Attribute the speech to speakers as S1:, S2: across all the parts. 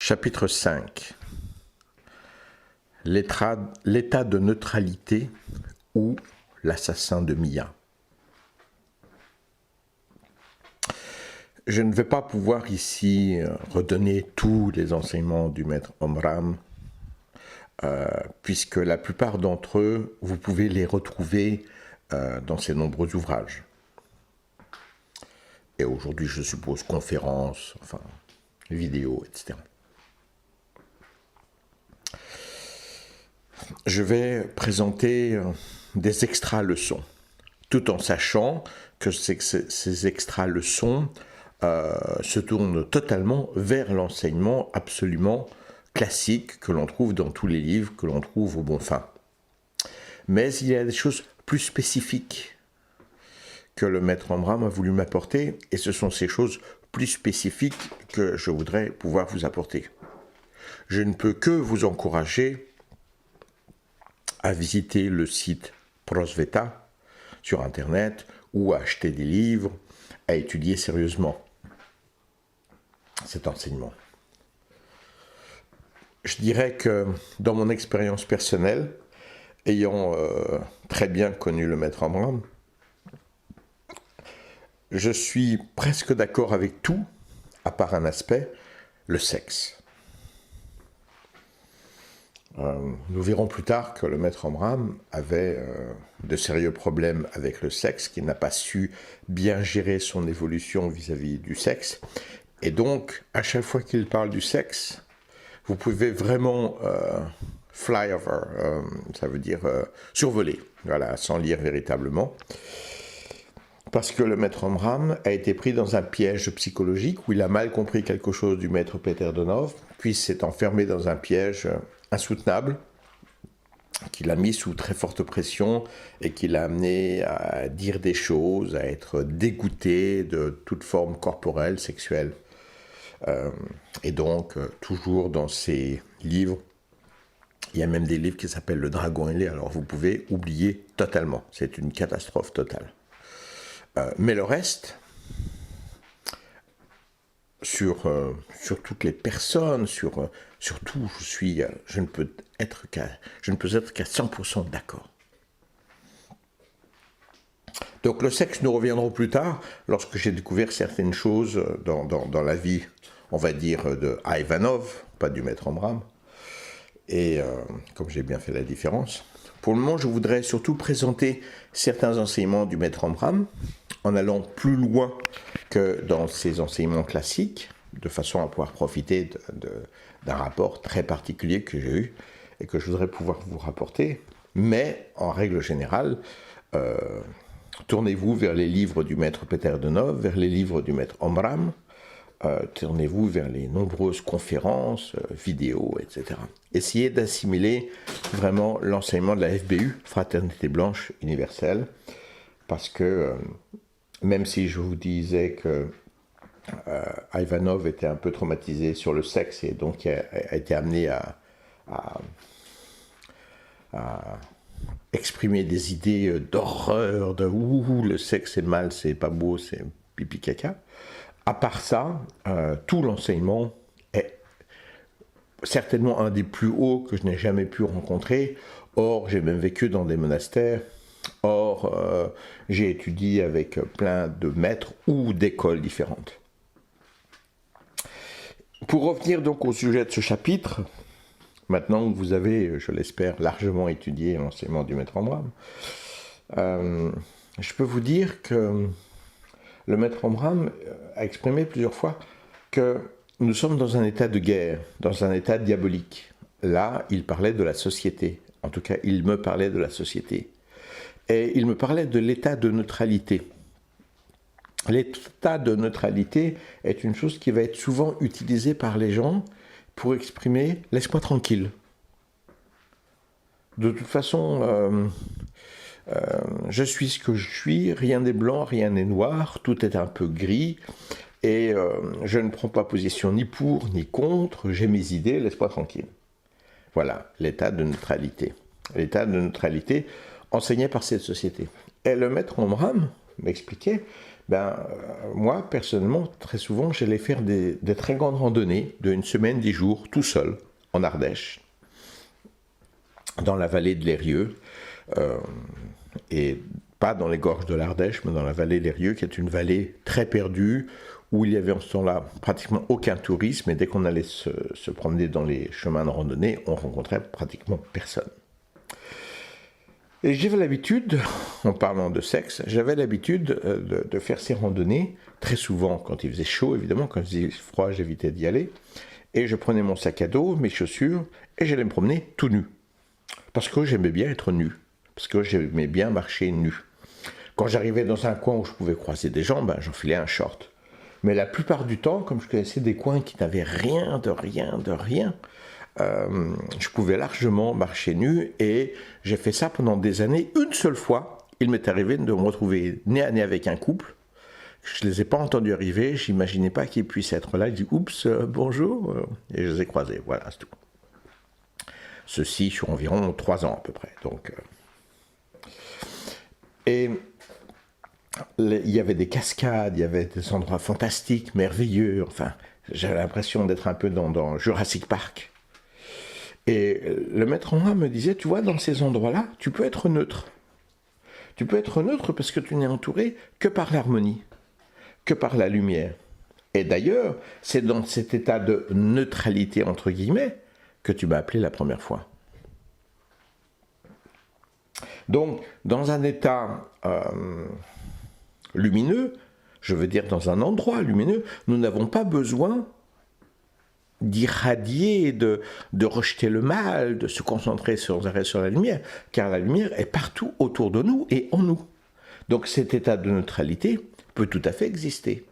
S1: Chapitre 5. L'état de neutralité ou l'assassin de Mia. Je ne vais pas pouvoir ici redonner tous les enseignements du maître Omram, puisque la plupart d'entre eux, vous pouvez les retrouver dans ses nombreux ouvrages. Et aujourd'hui, je suppose, conférences, enfin, vidéos, etc. Je vais présenter des extra-leçons, tout en sachant que ces extra-leçons se tournent totalement vers l'enseignement absolument classique que l'on trouve dans tous les livres, que l'on trouve au bon fin. Mais il y a des choses plus spécifiques que le maître Omram a voulu m'apporter, et ce sont ces choses plus spécifiques que je voudrais pouvoir vous apporter. Je ne peux que vous encourager à visiter le site Prosveta sur Internet ou à acheter des livres, à étudier sérieusement cet enseignement. Je dirais que dans mon expérience personnelle, ayant très bien connu le maître Omram, je suis presque d'accord avec tout, à part un aspect, le sexe. Nous verrons plus tard que le maître Omram avait de sérieux problèmes avec le sexe, qu'il n'a pas su bien gérer son évolution vis-à-vis du sexe. Et donc, à chaque fois qu'il parle du sexe, vous pouvez vraiment fly over, ça veut dire survoler, voilà, sans lire véritablement. Parce que le maître Omram a été pris dans un piège psychologique où il a mal compris quelque chose du maître Peter Donov, puis s'est enfermé dans un piège insoutenable, qui l'a mis sous très forte pression et qui l'a amené à dire des choses, à être dégoûté de toute forme corporelle, sexuelle. Et donc, toujours dans ces livres, il y a même des livres qui s'appellent Le Dragon ailé, alors vous pouvez oublier totalement, c'est une catastrophe totale. Mais le reste, sur toutes les personnes, sur tout, je ne peux être qu'à 100% d'accord. Donc le sexe, nous reviendrons plus tard, lorsque j'ai découvert certaines choses dans la vie, on va dire, de Ivanov, pas du maître Omram, et comme j'ai bien fait la différence. Pour le moment, je voudrais surtout présenter certains enseignements du maître Omram, en allant plus loin que dans ses enseignements classiques, de façon à pouvoir profiter d'un rapport très particulier que j'ai eu et que je voudrais pouvoir vous rapporter. Mais, en règle générale, tournez-vous vers les livres du maître Peter Donov, vers les livres du maître Omram, tournez-vous vers les nombreuses conférences, vidéos, etc. Essayez d'assimiler vraiment l'enseignement de la FBU, Fraternité Blanche Universelle, parce que même si je vous disais que Ivanov était un peu traumatisé sur le sexe et donc a été amené à exprimer des idées d'horreur, de ouh, le sexe c'est mal, c'est pas beau, c'est pipi caca. À part ça, tout l'enseignement est certainement un des plus hauts que je n'ai jamais pu rencontrer. Or, j'ai même vécu dans des monastères. Or, j'ai étudié avec plein de maîtres ou d'écoles différentes. Pour revenir donc au sujet de ce chapitre, maintenant que vous avez, je l'espère, largement étudié l'enseignement du maître Omram, je peux vous dire que le maître Omram a exprimé plusieurs fois que nous sommes dans un état de guerre, dans un état diabolique. Là, il parlait de la société. En tout cas, il me parlait de la société. Et il me parlait de l'état de neutralité. L'état de neutralité est une chose qui va être souvent utilisée par les gens pour exprimer « laisse-moi tranquille ». De toute façon, je suis ce que je suis, rien n'est blanc, rien n'est noir, tout est un peu gris, et je ne prends pas position ni pour ni contre, j'ai mes idées, laisse-moi tranquille. Voilà, l'état de neutralité. L'état de neutralité enseigné par cette société. Et le maître Omram m'expliquait, Moi, personnellement, très souvent, j'allais faire des très grandes randonnées de 1 semaine, 10 jours, tout seul, en Ardèche, dans la vallée de l'Eyrieux, et pas dans les gorges de l'Ardèche, mais dans la vallée de l'Eyrieux, qui est une vallée très perdue, où il y avait en ce temps-là pratiquement aucun tourisme, et dès qu'on allait se promener dans les chemins de randonnée, on rencontrait pratiquement personne. Et j'avais l'habitude, en parlant de sexe, j'avais l'habitude de faire ces randonnées, très souvent quand il faisait chaud, évidemment, quand il faisait froid, j'évitais d'y aller, et je prenais mon sac à dos, mes chaussures, et j'allais me promener tout nu. Parce que j'aimais bien être nu, parce que j'aimais bien marcher nu. Quand j'arrivais dans un coin où je pouvais croiser des gens, j'enfilais un short. Mais la plupart du temps, comme je connaissais des coins qui n'avaient rien, je pouvais largement marcher nu, et j'ai fait ça pendant des années. Une seule fois, il m'est arrivé de me retrouver nez à nez avec un couple. Je ne les ai pas entendus arriver, j'imaginais pas qu'ils puissent être là. Je dis oups, bonjour, et je les ai croisés. Voilà, c'est tout. Ceci sur environ 3 ans à peu près. Et il y avait des cascades, il y avait des endroits fantastiques, merveilleux. Enfin, j'avais l'impression d'être un peu dans Jurassic Park. Et le maître en moi me disait, tu vois, dans ces endroits-là, tu peux être neutre. Tu peux être neutre parce que tu n'es entouré que par l'harmonie, que par la lumière. Et d'ailleurs, c'est dans cet état de neutralité, entre guillemets, que tu m'as appelé la première fois. Donc, dans un état lumineux, je veux dire dans un endroit lumineux, nous n'avons pas besoin d'irradier, de rejeter le mal, de se concentrer sans arrêt sur la lumière, car la lumière est partout autour de nous et en nous. Donc cet état de neutralité peut tout à fait exister.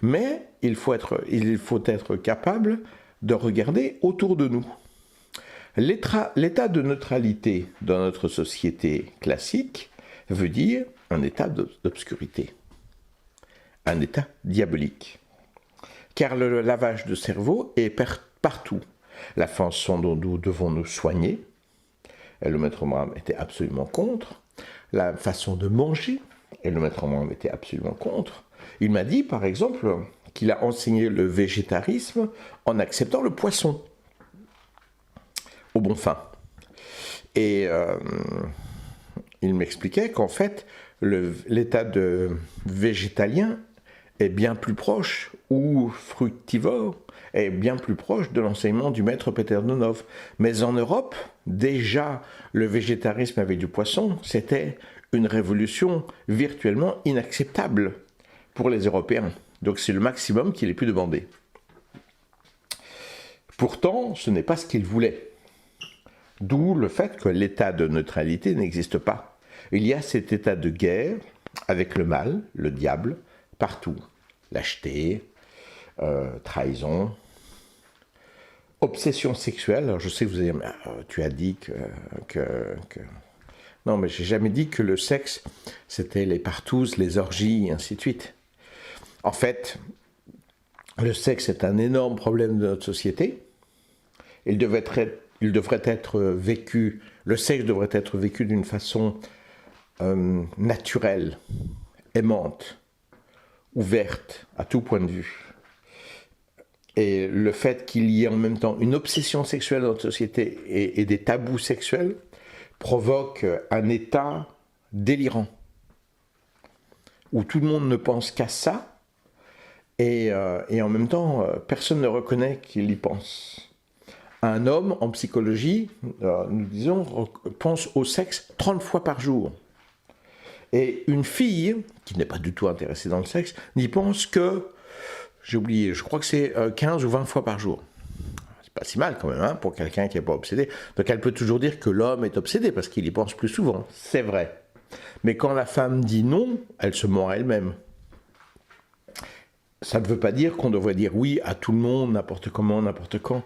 S1: Mais il faut être capable de regarder autour de nous. L'état de neutralité dans notre société classique veut dire un état d'obscurité, un état diabolique. Car le lavage de cerveau est partout. La façon dont nous devons nous soigner, et le maître Omram était absolument contre. La façon de manger, et le maître Omram était absolument contre. Il m'a dit, par exemple, qu'il a enseigné le végétarisme en acceptant le poisson, au bon fin. Et il m'expliquait qu'en fait, l'état de végétalien est bien plus proche, ou fructivore, est bien plus proche de l'enseignement du maître Peter Donov. Mais en Europe, déjà, le végétarisme avec du poisson, c'était une révolution virtuellement inacceptable pour les Européens. Donc c'est le maximum qu'il ait pu demander. Pourtant, ce n'est pas ce qu'il voulait. D'où le fait que l'état de neutralité n'existe pas. Il y a cet état de guerre avec le mal, le diable, partout. Lâcheté, trahison, obsession sexuelle. Alors je sais que vous allez dire, tu as dit que... Non, mais j'ai jamais dit que le sexe, c'était les partouzes, les orgies, et ainsi de suite. En fait, le sexe est un énorme problème de notre société. Il devrait être vécu, le sexe devrait être vécu d'une façon naturelle, aimante, ouverte à tout point de vue. Et le fait qu'il y ait en même temps une obsession sexuelle dans notre société et des tabous sexuels provoque un état délirant, où tout le monde ne pense qu'à ça, et en même temps, personne ne reconnaît qu'il y pense. Un homme, en psychologie, nous disons, pense au sexe 30 fois par jour. Et une fille, qui n'est pas du tout intéressée dans le sexe, n'y pense que, j'ai oublié, je crois que c'est 15 ou 20 fois par jour. C'est pas si mal quand même, hein, pour quelqu'un qui n'est pas obsédé. Donc elle peut toujours dire que l'homme est obsédé, parce qu'il y pense plus souvent. C'est vrai. Mais quand la femme dit non, elle se ment à elle-même. Ça ne veut pas dire qu'on devrait dire oui à tout le monde, n'importe comment, n'importe quand.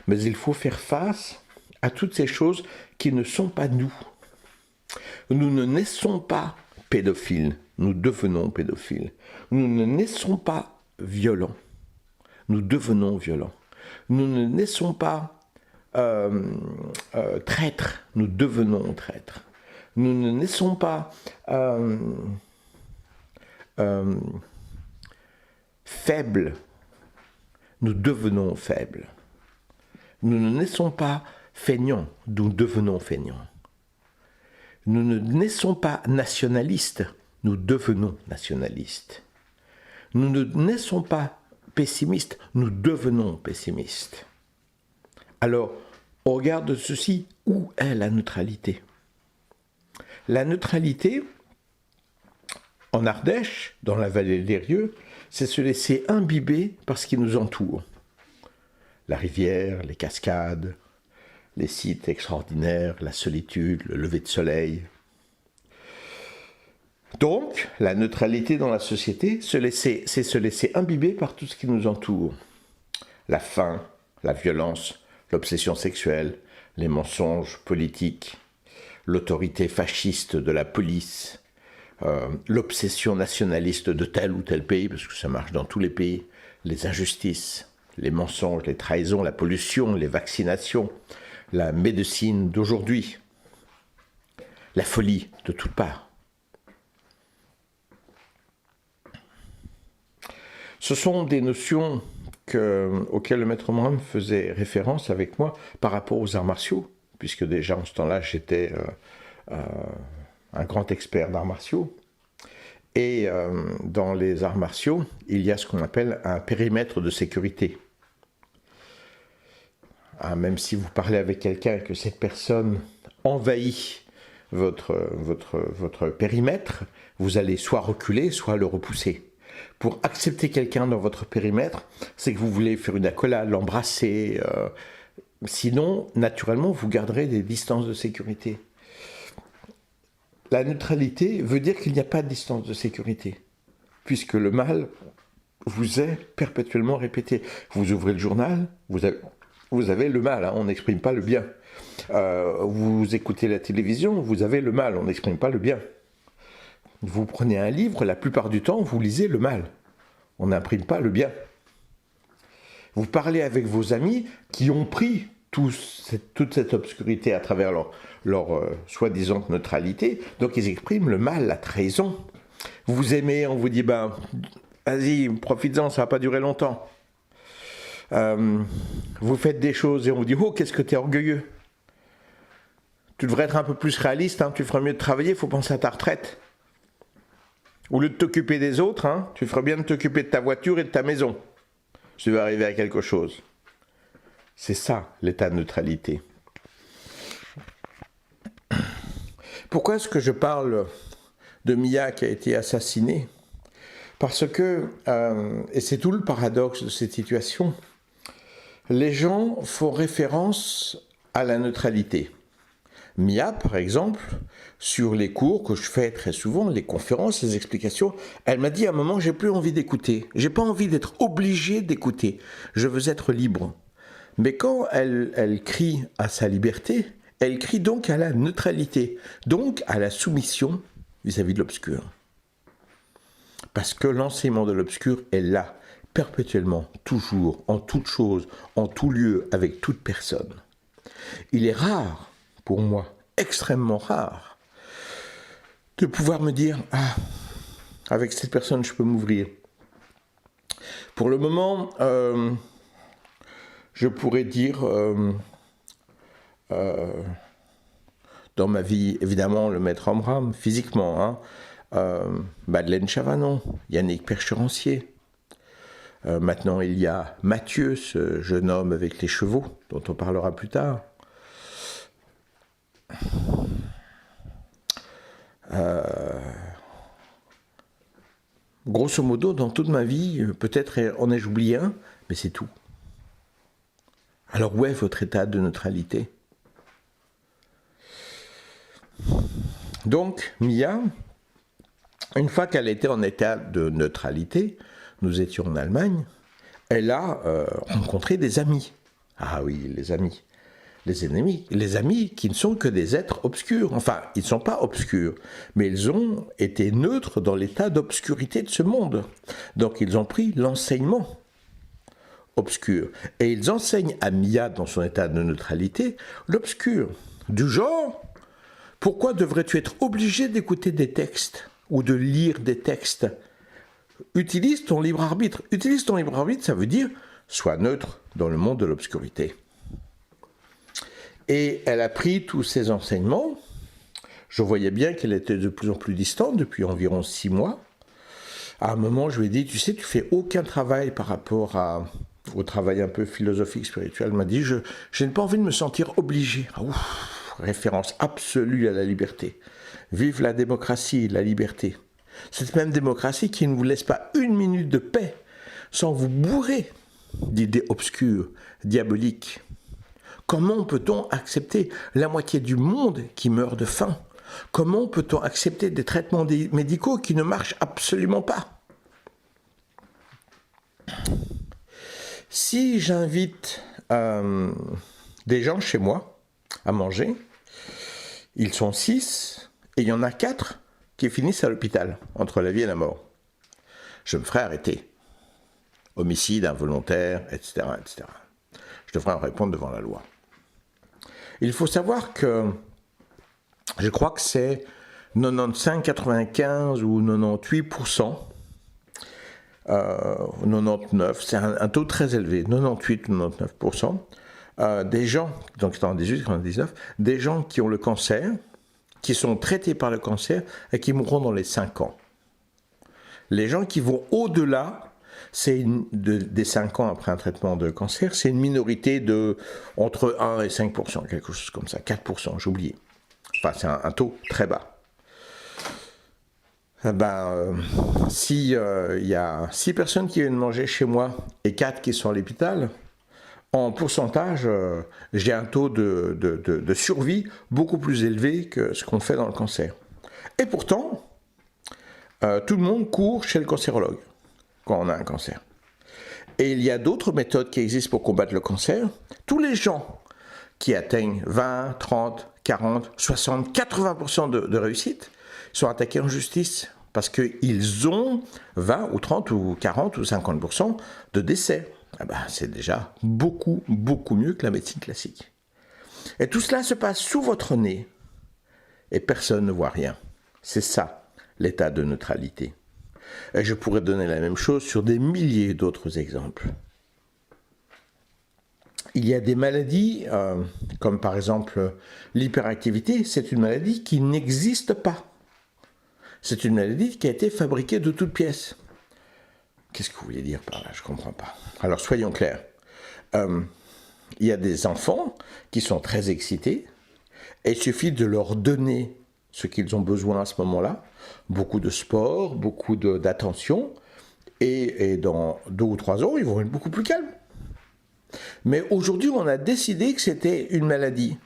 S1: Mais il faut faire face à toutes ces choses qui ne sont pas nous. Nous ne naissons pas pédophiles, nous devenons pédophiles. Nous ne naissons pas violents, nous devenons violents. Nous ne naissons pas traîtres, nous devenons traîtres. Nous ne naissons pas faibles, nous devenons faibles. Nous ne naissons pas feignants, nous devenons feignants. Nous ne naissons pas nationalistes, nous devenons nationalistes. Nous ne naissons pas pessimistes, nous devenons pessimistes. Alors, au regard de ceci, où est la neutralité? La neutralité, en Ardèche, dans la vallée de l'Eyrieux, c'est se laisser imbiber par ce qui nous entoure. La rivière, les cascades, les sites extraordinaires, la solitude, le lever de soleil. Donc, la neutralité dans la société, c'est se laisser imbiber par tout ce qui nous entoure. La faim, la violence, l'obsession sexuelle, les mensonges politiques, l'autorité fasciste de la police, l'obsession nationaliste de tel ou tel pays, parce que ça marche dans tous les pays, les injustices, les mensonges, les trahisons, la pollution, les vaccinations, la médecine d'aujourd'hui, la folie de toutes parts. Ce sont des notions auxquelles le maître Omram faisait référence avec moi par rapport aux arts martiaux, puisque déjà en ce temps-là j'étais un grand expert d'arts martiaux. Et dans les arts martiaux, il y a ce qu'on appelle un périmètre de sécurité. Même si vous parlez avec quelqu'un et que cette personne envahit votre périmètre, vous allez soit reculer, soit le repousser. Pour accepter quelqu'un dans votre périmètre, c'est que vous voulez faire une accolade, l'embrasser. Sinon, naturellement, vous garderez des distances de sécurité. La neutralité veut dire qu'il n'y a pas de distance de sécurité, puisque le mal vous est perpétuellement répété. Vous ouvrez le journal, vous avez le mal, hein, on n'exprime pas le bien. Vous écoutez la télévision, vous avez le mal, on n'exprime pas le bien. Vous prenez un livre, la plupart du temps, vous lisez le mal. On n'imprime pas le bien. Vous parlez avec vos amis qui ont pris toute cette obscurité à travers leur soi-disant neutralité, donc ils expriment le mal, la trahison. Vous vous aimez, on vous dit, vas-y, profites-en, ça va pas durer longtemps. Vous faites des choses et on vous dit, oh, qu'est-ce que tu es orgueilleux. Tu devrais être un peu plus réaliste, hein, tu ferais mieux de travailler, il faut penser à ta retraite. Au lieu de t'occuper des autres, hein, tu ferais bien de t'occuper de ta voiture et de ta maison. Tu vas arriver à quelque chose. C'est ça, l'état de neutralité. Pourquoi est-ce que je parle de Mia qui a été assassinée? Parce que, et c'est tout le paradoxe de cette situation, les gens font référence à la neutralité. Mia, par exemple, sur les cours que je fais très souvent, les conférences, les explications, elle m'a dit à un moment, j'ai plus envie d'écouter. J'ai pas envie d'être obligée d'écouter. Je veux être libre. Mais quand elle crie à sa liberté, elle crie donc à la neutralité, donc à la soumission vis-à-vis de l'obscur. Parce que l'enseignement de l'obscur est là, perpétuellement, toujours, en toute chose, en tout lieu, avec toute personne. Il est rare, pour moi, extrêmement rare, de pouvoir me dire « Ah, avec cette personne, je peux m'ouvrir ». Pour le moment, je pourrais dire, dans ma vie, évidemment, le maître Omram, physiquement, Madeleine Chavanon, Yannick Percherancier. Maintenant, il y a Mathieu, ce jeune homme avec les chevaux, dont on parlera plus tard. Grosso modo, dans toute ma vie, peut-être en ai-je oublié un, mais c'est tout. Alors où est votre état de neutralité? Donc, Mia, une fois qu'elle était en état de neutralité, nous étions en Allemagne, elle a rencontré des amis. Ah oui, les amis. Les ennemis, les amis qui ne sont que des êtres obscurs. Enfin, ils ne sont pas obscurs, mais ils ont été neutres dans l'état d'obscurité de ce monde. Donc ils ont pris l'enseignement obscur. Et ils enseignent à Mia, dans son état de neutralité, l'obscur. Du genre, pourquoi devrais-tu être obligé d'écouter des textes ou de lire des textes utilise ton libre arbitre. Utilise ton libre arbitre, ça veut dire sois neutre dans le monde de l'obscurité. Et elle a pris tous ces enseignements. Je voyais bien qu'elle était de plus en plus distante depuis environ 6 mois. À un moment, je lui ai dit, tu sais, tu fais aucun travail par rapport au travail un peu philosophique, spirituel. Elle m'a dit, je n'ai pas envie de me sentir obligé. Ouf, référence absolue à la liberté. Vive la démocratie, la liberté. Cette même démocratie qui ne vous laisse pas une minute de paix sans vous bourrer d'idées obscures, diaboliques. Comment peut-on accepter la moitié du monde qui meurt de faim? Comment peut-on accepter des traitements médicaux qui ne marchent absolument pas? Si j'invite des gens chez moi à manger, ils sont 6 et il y en a 4 qui finissent à l'hôpital, entre la vie et la mort. Je me ferai arrêter. Homicide involontaire, etc., etc. Je devrais en répondre devant la loi. Il faut savoir que je crois que c'est 95, 95 ou 98%, 99, c'est un taux très élevé, 98 ou 99%, des gens, donc 98, 99, des gens qui ont le cancer, qui sont traités par le cancer et qui mourront dans les 5 ans. Les gens qui vont au-delà, des 5 ans après un traitement de cancer, c'est une minorité de entre 1 et 5%, quelque chose comme ça, 4%, j'ai oublié. Enfin, c'est un taux très bas. Si il y a 6 personnes qui viennent manger chez moi et 4 qui sont à l'hôpital, en pourcentage, j'ai un taux de survie beaucoup plus élevé que ce qu'on fait dans le cancer. Et pourtant, tout le monde court chez le cancérologue quand on a un cancer. Et il y a d'autres méthodes qui existent pour combattre le cancer. Tous les gens qui atteignent 20, 30, 40, 60, 80% de réussite sont attaqués en justice parce qu'ils ont 20 ou 30 ou 40 ou 50% de décès. C'est déjà beaucoup, beaucoup mieux que la médecine classique. Et tout cela se passe sous votre nez et personne ne voit rien. C'est ça, l'état de neutralité. Et je pourrais donner la même chose sur des milliers d'autres exemples. Il y a des maladies, comme par exemple l'hyperactivité, c'est une maladie qui n'existe pas. C'est une maladie qui a été fabriquée de toutes pièces. Qu'est-ce que vous voulez dire par là? Je ne comprends pas. Alors soyons clairs. Il y a des enfants qui sont très excités et il suffit de leur donner ce qu'ils ont besoin à ce moment-là, beaucoup de sport, beaucoup d'attention, et dans 2 ou 3 ans, ils vont être beaucoup plus calmes. Mais aujourd'hui, on a décidé que c'était une maladie.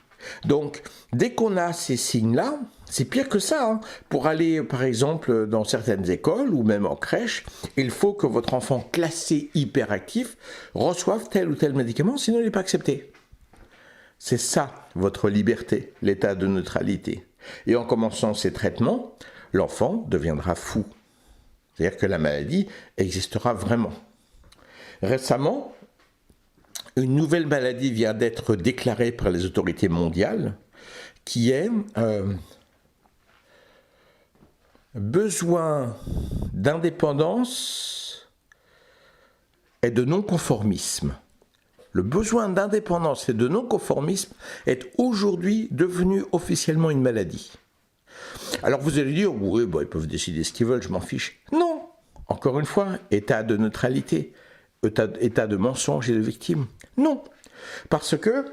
S1: Donc, dès qu'on a ces signes-là, c'est pire que ça. Hein. Pour aller, par exemple, dans certaines écoles ou même en crèche, il faut que votre enfant classé hyperactif reçoive tel ou tel médicament, sinon il n'est pas accepté. C'est ça, votre liberté, l'état de neutralité. Et en commençant ces traitements, l'enfant deviendra fou. C'est-à-dire que la maladie existera vraiment. Récemment, une nouvelle maladie vient d'être déclarée par les autorités mondiales, qui est besoin d'indépendance et de non-conformisme. Le besoin d'indépendance et de non-conformisme est aujourd'hui devenu officiellement une maladie. Alors vous allez dire, oui, ils peuvent décider ce qu'ils veulent, je m'en fiche. Non, encore une fois, état de neutralité, état de mensonge et de victime. Non, parce que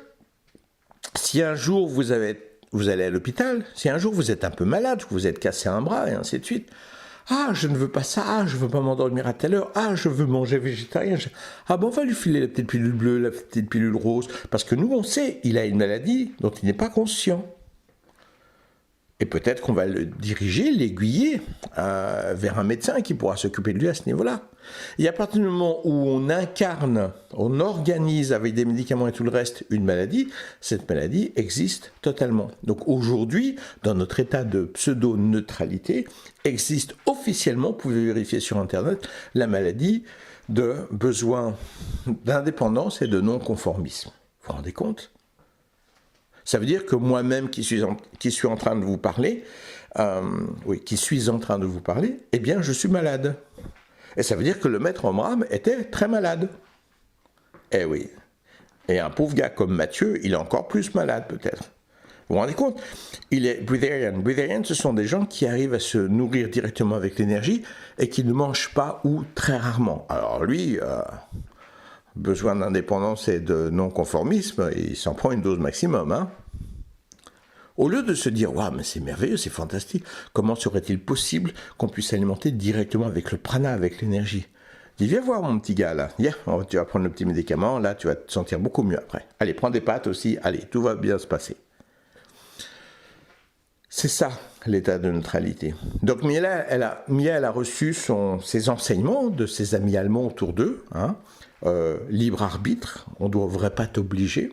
S1: si un jour vous allez à l'hôpital, si un jour vous êtes un peu malade, vous êtes cassé un bras et ainsi de suite, ah, je ne veux pas ça, ah, je ne veux pas m'endormir à telle heure, ah, je veux manger végétarien. Ah bon, on va lui filer la petite pilule bleue, la petite pilule rose, parce que nous, on sait, il a une maladie dont il n'est pas conscient. Et peut-être qu'on va le diriger, l'aiguiller vers un médecin qui pourra s'occuper de lui à ce niveau-là. Et à partir du moment où on incarne, on organise avec des médicaments et tout le reste une maladie, cette maladie existe totalement. Donc aujourd'hui, dans notre état de pseudo-neutralité, existe officiellement, vous pouvez vérifier sur Internet, la maladie de besoin d'indépendance et de non-conformisme. Vous vous rendez compte ? Ça veut dire que moi-même qui suis en train de vous parler, eh bien je suis malade. Et ça veut dire que le maître Omram était très malade. Eh oui. Et un pauvre gars comme Mathieu, il est encore plus malade peut-être. Vous vous rendez compte? Il est breatharian. Breatharian, ce sont des gens qui arrivent à se nourrir directement avec l'énergie et qui ne mangent pas ou très rarement. Alors lui, besoin d'indépendance et de non-conformisme, il s'en prend une dose maximum. Hein. Au lieu de se dire « Waouh, mais c'est merveilleux, c'est fantastique, comment serait-il possible qu'on puisse s'alimenter directement avec le prana, avec l'énergie ?» Dis, viens voir mon petit gars là, yeah, tu vas prendre le petit médicament, là tu vas te sentir beaucoup mieux après. Allez, prends des pâtes aussi, allez, tout va bien se passer. C'est ça, l'état de neutralité. Donc Mia, elle a reçu ses enseignements de ses amis allemands autour d'eux, hein, libre arbitre, on ne devrait pas t'obliger,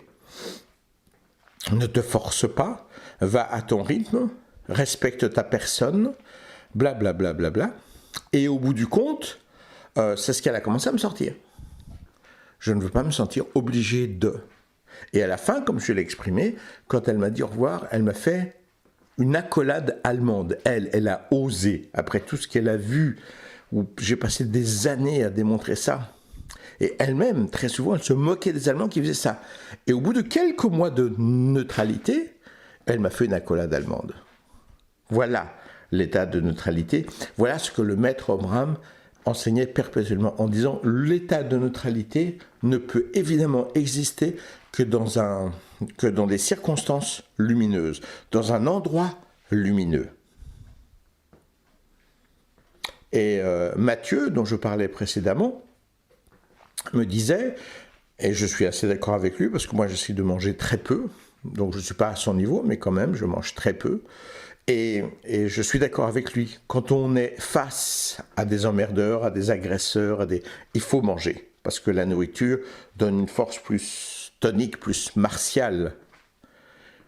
S1: ne te force pas, va à ton rythme, respecte ta personne, blablabla. Bla, bla, bla, bla. Et au bout du compte, c'est ce qu'elle a commencé à me sortir. Je ne veux pas me sentir obligé de. Et à la fin, comme je l'ai exprimé, quand elle m'a dit au revoir, elle m'a fait une accolade allemande. Elle a osé, après tout ce qu'elle a vu, où j'ai passé des années à démontrer ça. Et elle-même, très souvent, elle se moquait des Allemands qui faisaient ça. Et au bout de quelques mois de neutralité, elle m'a fait une accolade allemande. Voilà l'état de neutralité. Voilà ce que le maître Omram enseignait perpétuellement en disant l'état de neutralité ne peut évidemment exister que dans des circonstances lumineuses, dans un endroit lumineux. Et Mathieu, dont je parlais précédemment, me disait, et je suis assez d'accord avec lui, parce que moi j'essaie de manger très peu, donc je ne suis pas à son niveau, mais quand même je mange très peu, et je suis d'accord avec lui. Quand on est face à des emmerdeurs, à des agresseurs, il faut manger, parce que la nourriture donne une force plus tonique, plus martiale,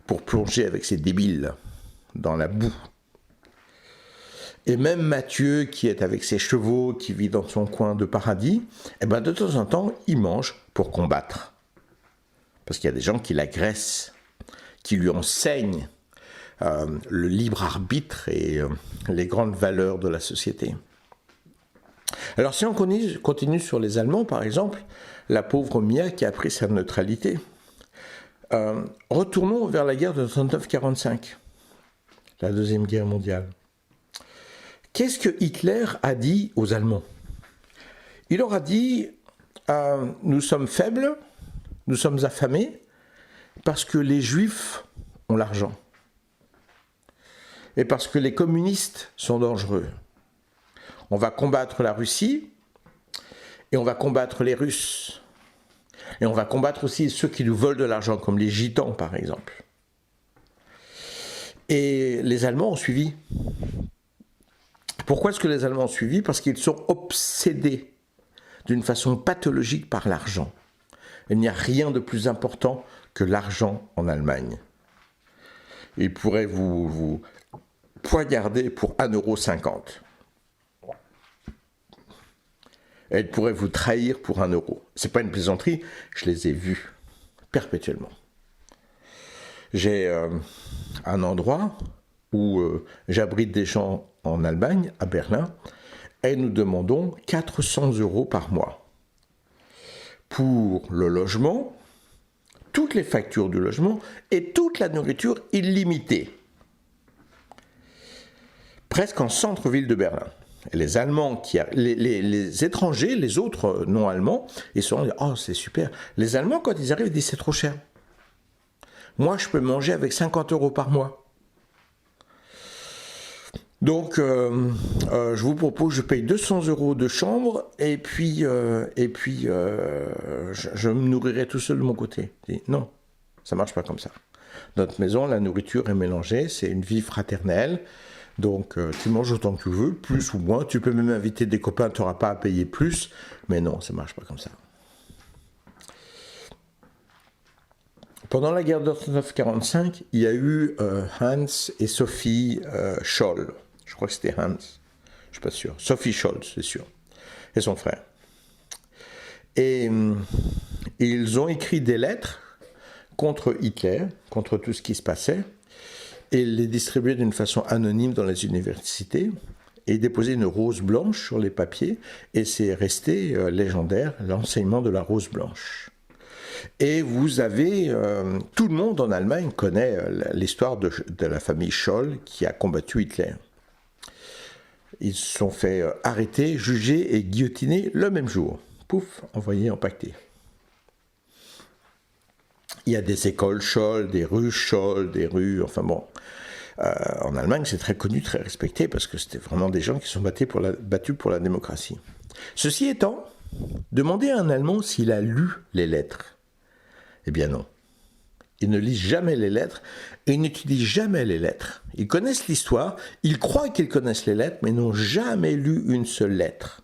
S1: pour plonger avec ces débiles dans la boue. Et même Mathieu, qui est avec ses chevaux, qui vit dans son coin de paradis, eh ben de temps en temps, il mange pour combattre. Parce qu'il y a des gens qui l'agressent, qui lui enseignent le libre arbitre et les grandes valeurs de la société. Alors si on continue sur les Allemands, par exemple, la pauvre Mia qui a pris sa neutralité, retournons vers la guerre de 39-45, la Deuxième Guerre mondiale. Qu'est-ce que Hitler a dit aux Allemands? Il leur a dit nous sommes faibles, nous sommes affamés, parce que les Juifs ont l'argent. Et parce que les communistes sont dangereux. On va combattre la Russie, et on va combattre les Russes. Et on va combattre aussi ceux qui nous volent de l'argent, comme les Gitans par exemple. Et les Allemands ont suivi. Pourquoi est-ce que les Allemands ont suivi? Parce qu'ils sont obsédés d'une façon pathologique par l'argent. Il n'y a rien de plus important que l'argent en Allemagne. Ils pourraient vous poignarder pour 1,50 €. Et ils pourraient vous trahir pour 1 €. Ce n'est pas une plaisanterie, je les ai vus perpétuellement. J'ai un endroit où j'abrite des gens en Allemagne, à Berlin, et nous demandons 400 € par mois pour le logement, toutes les factures du logement et toute la nourriture illimitée. Presque en centre-ville de Berlin. Et les Allemands, les étrangers, les autres non-allemands, ils sont « Oh, c'est super ». Les Allemands, quand ils arrivent, ils disent « C'est trop cher ». Moi, je peux manger avec 50 € par mois. Donc, je vous propose, je paye 200 € de chambre et puis je me nourrirai tout seul de mon côté. Non, ça ne marche pas comme ça. Notre maison, la nourriture est mélangée, c'est une vie fraternelle. Donc, tu manges autant que tu veux, plus ou moins. Tu peux même inviter des copains, tu n'auras pas à payer plus. Mais non, ça ne marche pas comme ça. Pendant la guerre de 1945, il y a eu Hans et Sophie Scholl. Je crois que c'était Hans, je ne suis pas sûr. Sophie Scholl, c'est sûr. Et son frère. Et ils ont écrit des lettres contre Hitler, contre tout ce qui se passait, et les distribuaient d'une façon anonyme dans les universités. et il déposait une rose blanche sur les papiers, et c'est resté légendaire, l'enseignement de la rose blanche. Et vous avez, tout le monde en Allemagne connaît l'histoire de la famille Scholl qui a combattu Hitler. Ils se sont fait arrêter, juger et guillotiner le même jour. Pouf, envoyés empaquetés. Il y a des écoles Scholl, des rues, enfin bon. En Allemagne, c'est très connu, très respecté, parce que c'était vraiment des gens qui sont battus pour la démocratie. Ceci étant, demandez à un Allemand s'il a lu les lettres. Eh bien non. Ils ne lisent jamais les lettres et ils n'étudient jamais les lettres. Ils connaissent l'histoire, ils croient qu'ils connaissent les lettres, mais n'ont jamais lu une seule lettre.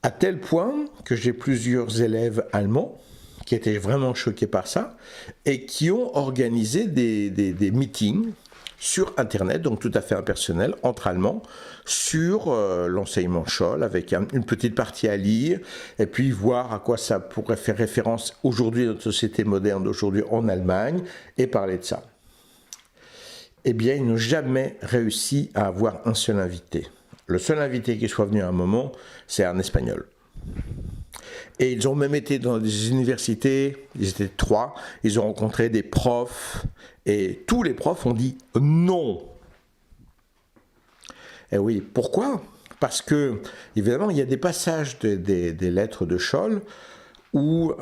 S1: À tel point que j'ai plusieurs élèves allemands qui étaient vraiment choqués par ça et qui ont organisé des meetings sur Internet, donc tout à fait impersonnel, entre Allemands, sur l'enseignement Scholl, avec une petite partie à lire, et puis voir à quoi ça pourrait faire référence aujourd'hui dans notre société moderne d'aujourd'hui en Allemagne, et parler de ça. Eh bien, ils n'ont jamais réussi à avoir un seul invité. Le seul invité qui soit venu à un moment, c'est un Espagnol. Et ils ont même été dans des universités, ils étaient 3, ils ont rencontré des profs, et tous les profs ont dit non. Et oui, pourquoi? Parce que, évidemment, il y a des passages des lettres de Scholl où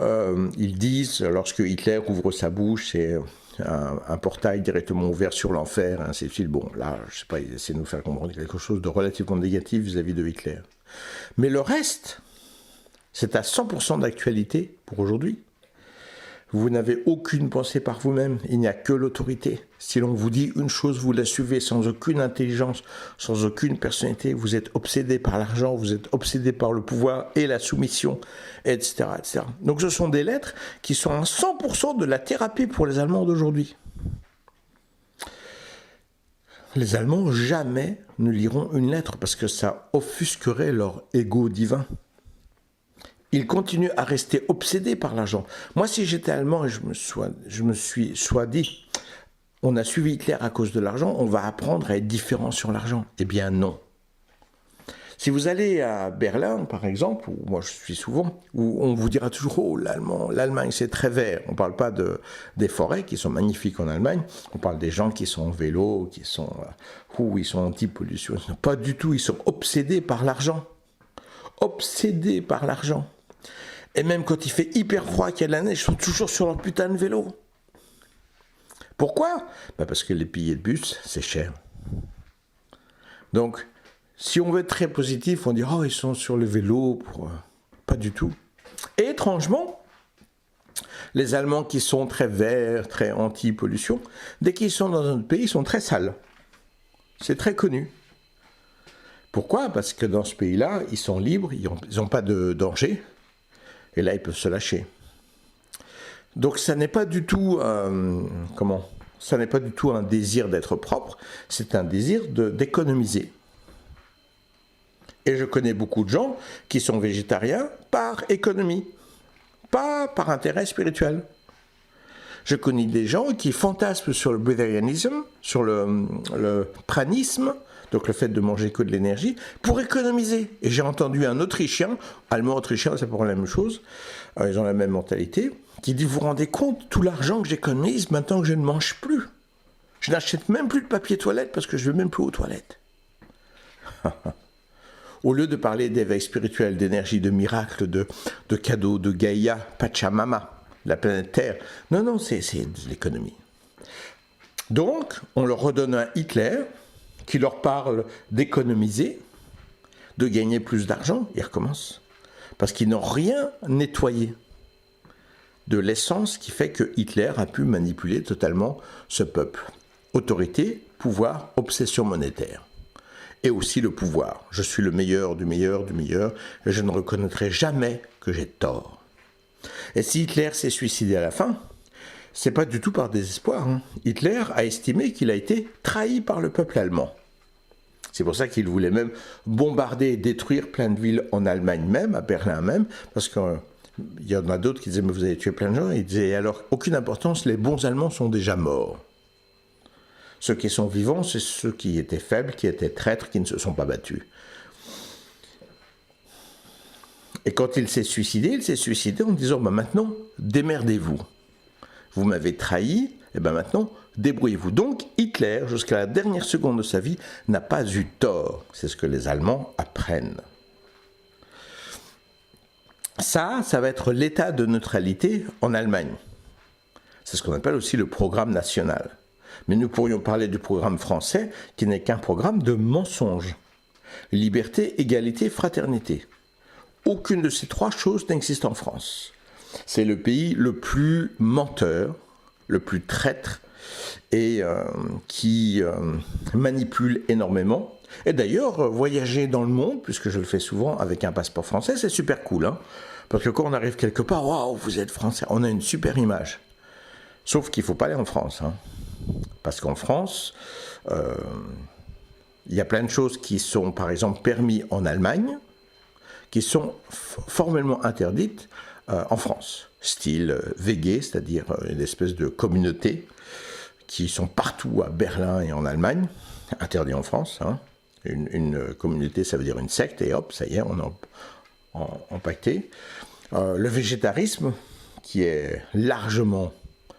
S1: ils disent, lorsque Hitler ouvre sa bouche, c'est un portail directement ouvert sur l'enfer, ainsi de suite. Bon, là, je ne sais pas, ils essaient de nous faire comprendre quelque chose de relativement négatif vis-à-vis de Hitler. Mais le reste, c'est à 100% d'actualité pour aujourd'hui. Vous n'avez aucune pensée par vous-même, il n'y a que l'autorité. Si l'on vous dit une chose, vous la suivez sans aucune intelligence, sans aucune personnalité, vous êtes obsédé par l'argent, vous êtes obsédé par le pouvoir et la soumission, etc., etc. Donc ce sont des lettres qui sont à 100% de la thérapie pour les Allemands d'aujourd'hui. Les Allemands jamais ne liront une lettre parce que ça offusquerait leur ego divin. Ils continuent à rester obsédés par l'argent. Moi, si j'étais allemand et je me suis soit dit, on a suivi Hitler à cause de l'argent, on va apprendre à être différent sur l'argent. Eh bien non. Si vous allez à Berlin, par exemple, où moi je suis souvent, où on vous dira toujours, oh l'Allemagne c'est très vert. On ne parle pas des forêts qui sont magnifiques en Allemagne, on parle des gens qui sont en vélo, qui sont, ils sont anti-pollution. Pas du tout, ils sont obsédés par l'argent. Obsédés par l'argent. Et même quand il fait hyper froid, qu'il y a de la neige, ils sont toujours sur leur putain de vélo. Pourquoi? Parce que les billets de bus, c'est cher. Donc, si on veut être très positif, on dit « Oh, ils sont sur le vélo. » Pas du tout. Et étrangement, les Allemands qui sont très verts, très anti-pollution, dès qu'ils sont dans un autre pays, ils sont très sales. C'est très connu. Pourquoi? Parce que dans ce pays-là, ils sont libres, ils n'ont pas de danger. Et là, ils peuvent se lâcher. Donc, ça n'est pas du tout ça n'est pas du tout un désir d'être propre, c'est un désir d'économiser. Et je connais beaucoup de gens qui sont végétariens par économie, pas par intérêt spirituel. Je connais des gens qui fantasment sur le breatharianisme, sur le pranisme, donc le fait de manger que de l'énergie, pour économiser. Et j'ai entendu un Autrichien, allemand-autrichien, c'est pour la même chose, ils ont la même mentalité, qui dit, vous vous rendez compte, tout l'argent que j'économise maintenant que je ne mange plus. Je n'achète même plus de papier toilette parce que je ne vais même plus aux toilettes. Au lieu de parler d'éveil spirituel, d'énergie, de miracle, de cadeaux, de Gaïa, Pachamama, la planète Terre, non, c'est de l'économie. Donc, on leur redonne un Hitler qui leur parle d'économiser, de gagner plus d'argent, ils recommencent. Parce qu'ils n'ont rien nettoyé de l'essence qui fait que Hitler a pu manipuler totalement ce peuple. Autorité, pouvoir, obsession monétaire. Et aussi le pouvoir. Je suis le meilleur du meilleur du meilleur et je ne reconnaîtrai jamais que j'ai tort. Et si Hitler s'est suicidé à la fin, c'est pas du tout par désespoir. Hitler a estimé qu'il a été trahi par le peuple allemand. C'est pour ça qu'il voulait même bombarder et détruire plein de villes en Allemagne même, à Berlin même, parce qu'il y en a d'autres qui disaient « mais vous avez tué plein de gens », et il disait « alors, aucune importance, les bons Allemands sont déjà morts ». Ceux qui sont vivants, c'est ceux qui étaient faibles, qui étaient traîtres, qui ne se sont pas battus. Et quand il s'est suicidé en disant bah, maintenant, démerdez-vous. Vous m'avez trahi, et bien maintenant, débrouillez-vous. Donc Hitler, jusqu'à la dernière seconde de sa vie, n'a pas eu tort. C'est ce que les Allemands apprennent. Ça va être l'état de neutralité en Allemagne. C'est ce qu'on appelle aussi le programme national. Mais nous pourrions parler du programme français, qui n'est qu'un programme de mensonge. Liberté, égalité, fraternité. Aucune de ces trois choses n'existe en France. C'est le pays le plus menteur, le plus traître et qui manipule énormément. Et d'ailleurs, voyager dans le monde, puisque je le fais souvent avec un passeport français, c'est super cool. Hein, parce que quand on arrive quelque part, waouh, vous êtes français, on a une super image. Sauf qu'il ne faut pas aller en France. Hein, parce qu'en France, il y a plein de choses qui sont, par exemple, permis en Allemagne, qui sont formellement interdites en France. Style VG, c'est-à-dire une espèce de communauté qui sont partout à Berlin et en Allemagne, interdit en France. Hein. Une communauté, ça veut dire une secte, et hop, ça y est, on est empaqueté. Le végétarisme, qui est largement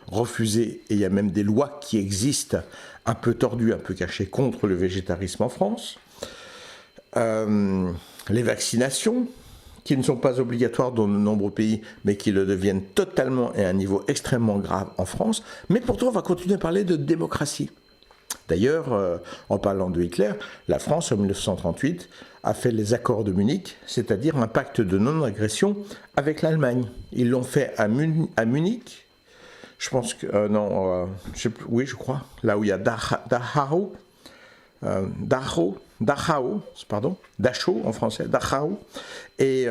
S1: refusé, et il y a même des lois qui existent, un peu tordues, un peu cachées, contre le végétarisme en France. Les vaccinations, qui ne sont pas obligatoires dans de nombreux pays, mais qui le deviennent totalement et à un niveau extrêmement grave en France. Mais pourtant, on va continuer à parler de démocratie. D'ailleurs, en parlant de Hitler, la France, en 1938, a fait les accords de Munich, c'est-à-dire un pacte de non-agression avec l'Allemagne. Ils l'ont fait à Munich, je pense que... je sais plus, oui, je crois, là où il y a Dachau, Dachau en français, Dachau, et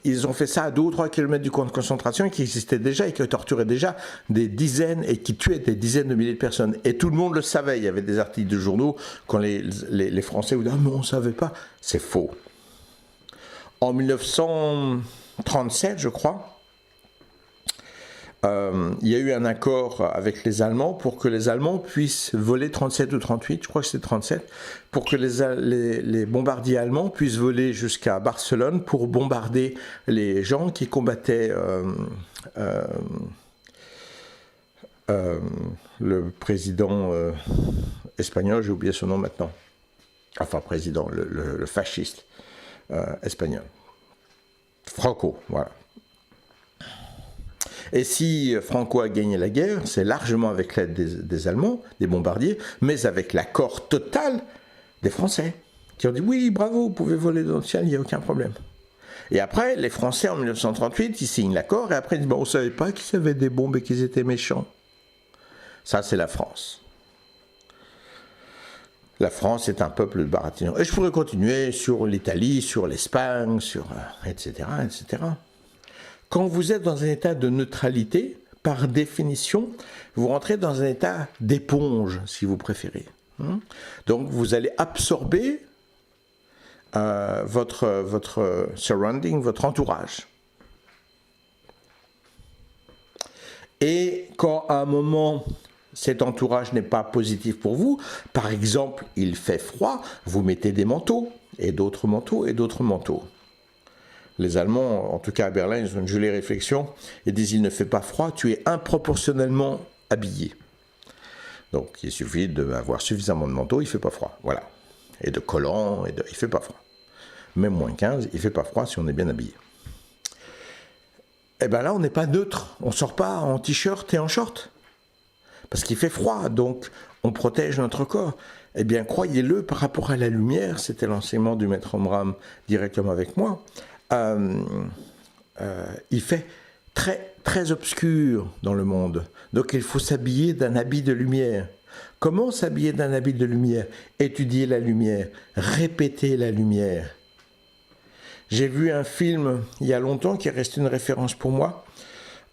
S1: ils ont fait ça à 2 ou 3 kilomètres du camp de concentration qui existait déjà et qui torturait déjà des dizaines et qui tuait des dizaines de milliers de personnes. Et tout le monde le savait, il y avait des articles de journaux quand les Français vous disaient « Ah mais on ne savait pas », c'est faux. En 1937, je crois, il y a eu un accord avec les Allemands pour que les Allemands puissent voler 37 ou 38, je crois que c'est 37, pour que les bombardiers allemands puissent voler jusqu'à Barcelone pour bombarder les gens qui combattaient le président espagnol, j'ai oublié son nom maintenant, enfin président, le fasciste espagnol. Franco, voilà. Et si Franco a gagné la guerre, c'est largement avec l'aide des Allemands, des bombardiers, mais avec l'accord total des Français, qui ont dit « Oui, bravo, vous pouvez voler dans le ciel, il n'y a aucun problème ». Et après, les Français, en 1938, ils signent l'accord, et après, ils disent « On ne savait pas qu'ils avaient des bombes et qu'ils étaient méchants ». Ça, c'est la France. La France est un peuple baratinant. Et je pourrais continuer sur l'Italie, sur l'Espagne, sur etc., etc. Quand vous êtes dans un état de neutralité, par définition, vous rentrez dans un état d'éponge, si vous préférez. Donc vous allez absorber votre surrounding, votre entourage. Et quand à un moment, cet entourage n'est pas positif pour vous, par exemple, il fait froid, vous mettez des manteaux, et d'autres manteaux, et d'autres manteaux. Les Allemands, en tout cas à Berlin, ils ont une jolie réflexion. Ils disent « Il ne fait pas froid, tu es improportionnellement habillé ». Donc il suffit d'avoir suffisamment de manteaux, il ne fait pas froid. Voilà. Et de collants, il ne fait pas froid. Même moins 15, il ne fait pas froid si on est bien habillé. Et bien là, on n'est pas neutre. On ne sort pas en t-shirt et en short. Parce qu'il fait froid, donc on protège notre corps. Eh bien, croyez-le, par rapport à la lumière, c'était l'enseignement du maître Omram directement avec moi, il fait très, très obscur dans le monde. Donc il faut s'habiller d'un habit de lumière. Comment s'habiller d'un habit de lumière? Étudier la lumière, répéter la lumière. J'ai vu un film il y a longtemps qui reste une référence pour moi,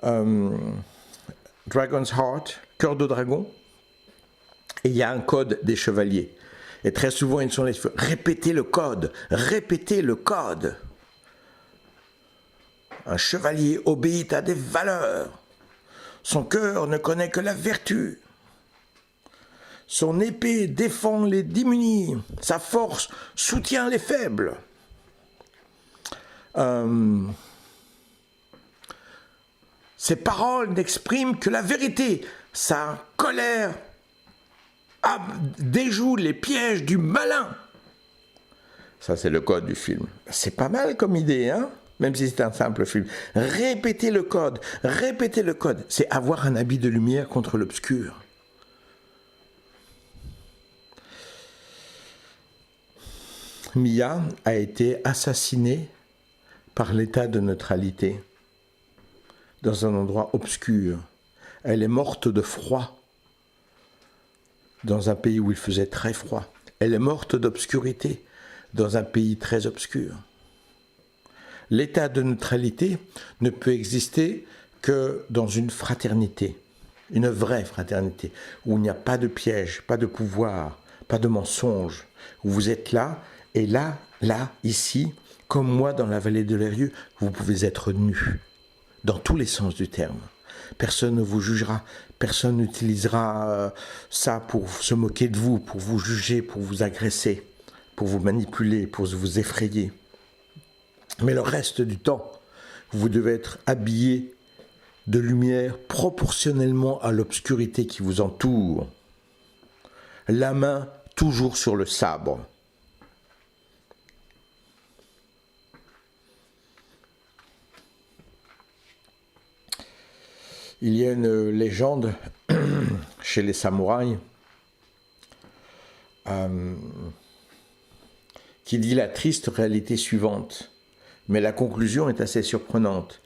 S1: Dragon's Heart, Cœur de dragon, et il y a un code des chevaliers. Et très souvent, ils sont là, répétez le code, répétez le code. Un chevalier obéit à des valeurs. Son cœur ne connaît que la vertu. Son épée défend les démunis. Sa force soutient les faibles. Ses paroles n'expriment que la vérité. Sa colère déjoue les pièges du malin. Ça, c'est le code du film. C'est pas mal comme idée, hein? Même si c'est un simple film. Répétez le code. Répétez le code. C'est avoir un habit de lumière contre l'obscur. Mia a été assassinée par l'état de neutralité dans un endroit obscur. Elle est morte de froid dans un pays où il faisait très froid. Elle est morte d'obscurité dans un pays très obscur. L'état de neutralité ne peut exister que dans une fraternité, une vraie fraternité, où il n'y a pas de piège, pas de pouvoir, pas de mensonge, où vous êtes là, et là, ici, comme moi dans la vallée de l'Eyrieux, vous pouvez être nus, dans tous les sens du terme. Personne ne vous jugera, personne n'utilisera ça pour se moquer de vous, pour vous juger, pour vous agresser, pour vous manipuler, pour vous effrayer. Mais le reste du temps, vous devez être habillé de lumière proportionnellement à l'obscurité qui vous entoure. La main toujours sur le sabre. Il y a une légende chez les samouraïs qui dit la triste réalité suivante, mais la conclusion est assez surprenante.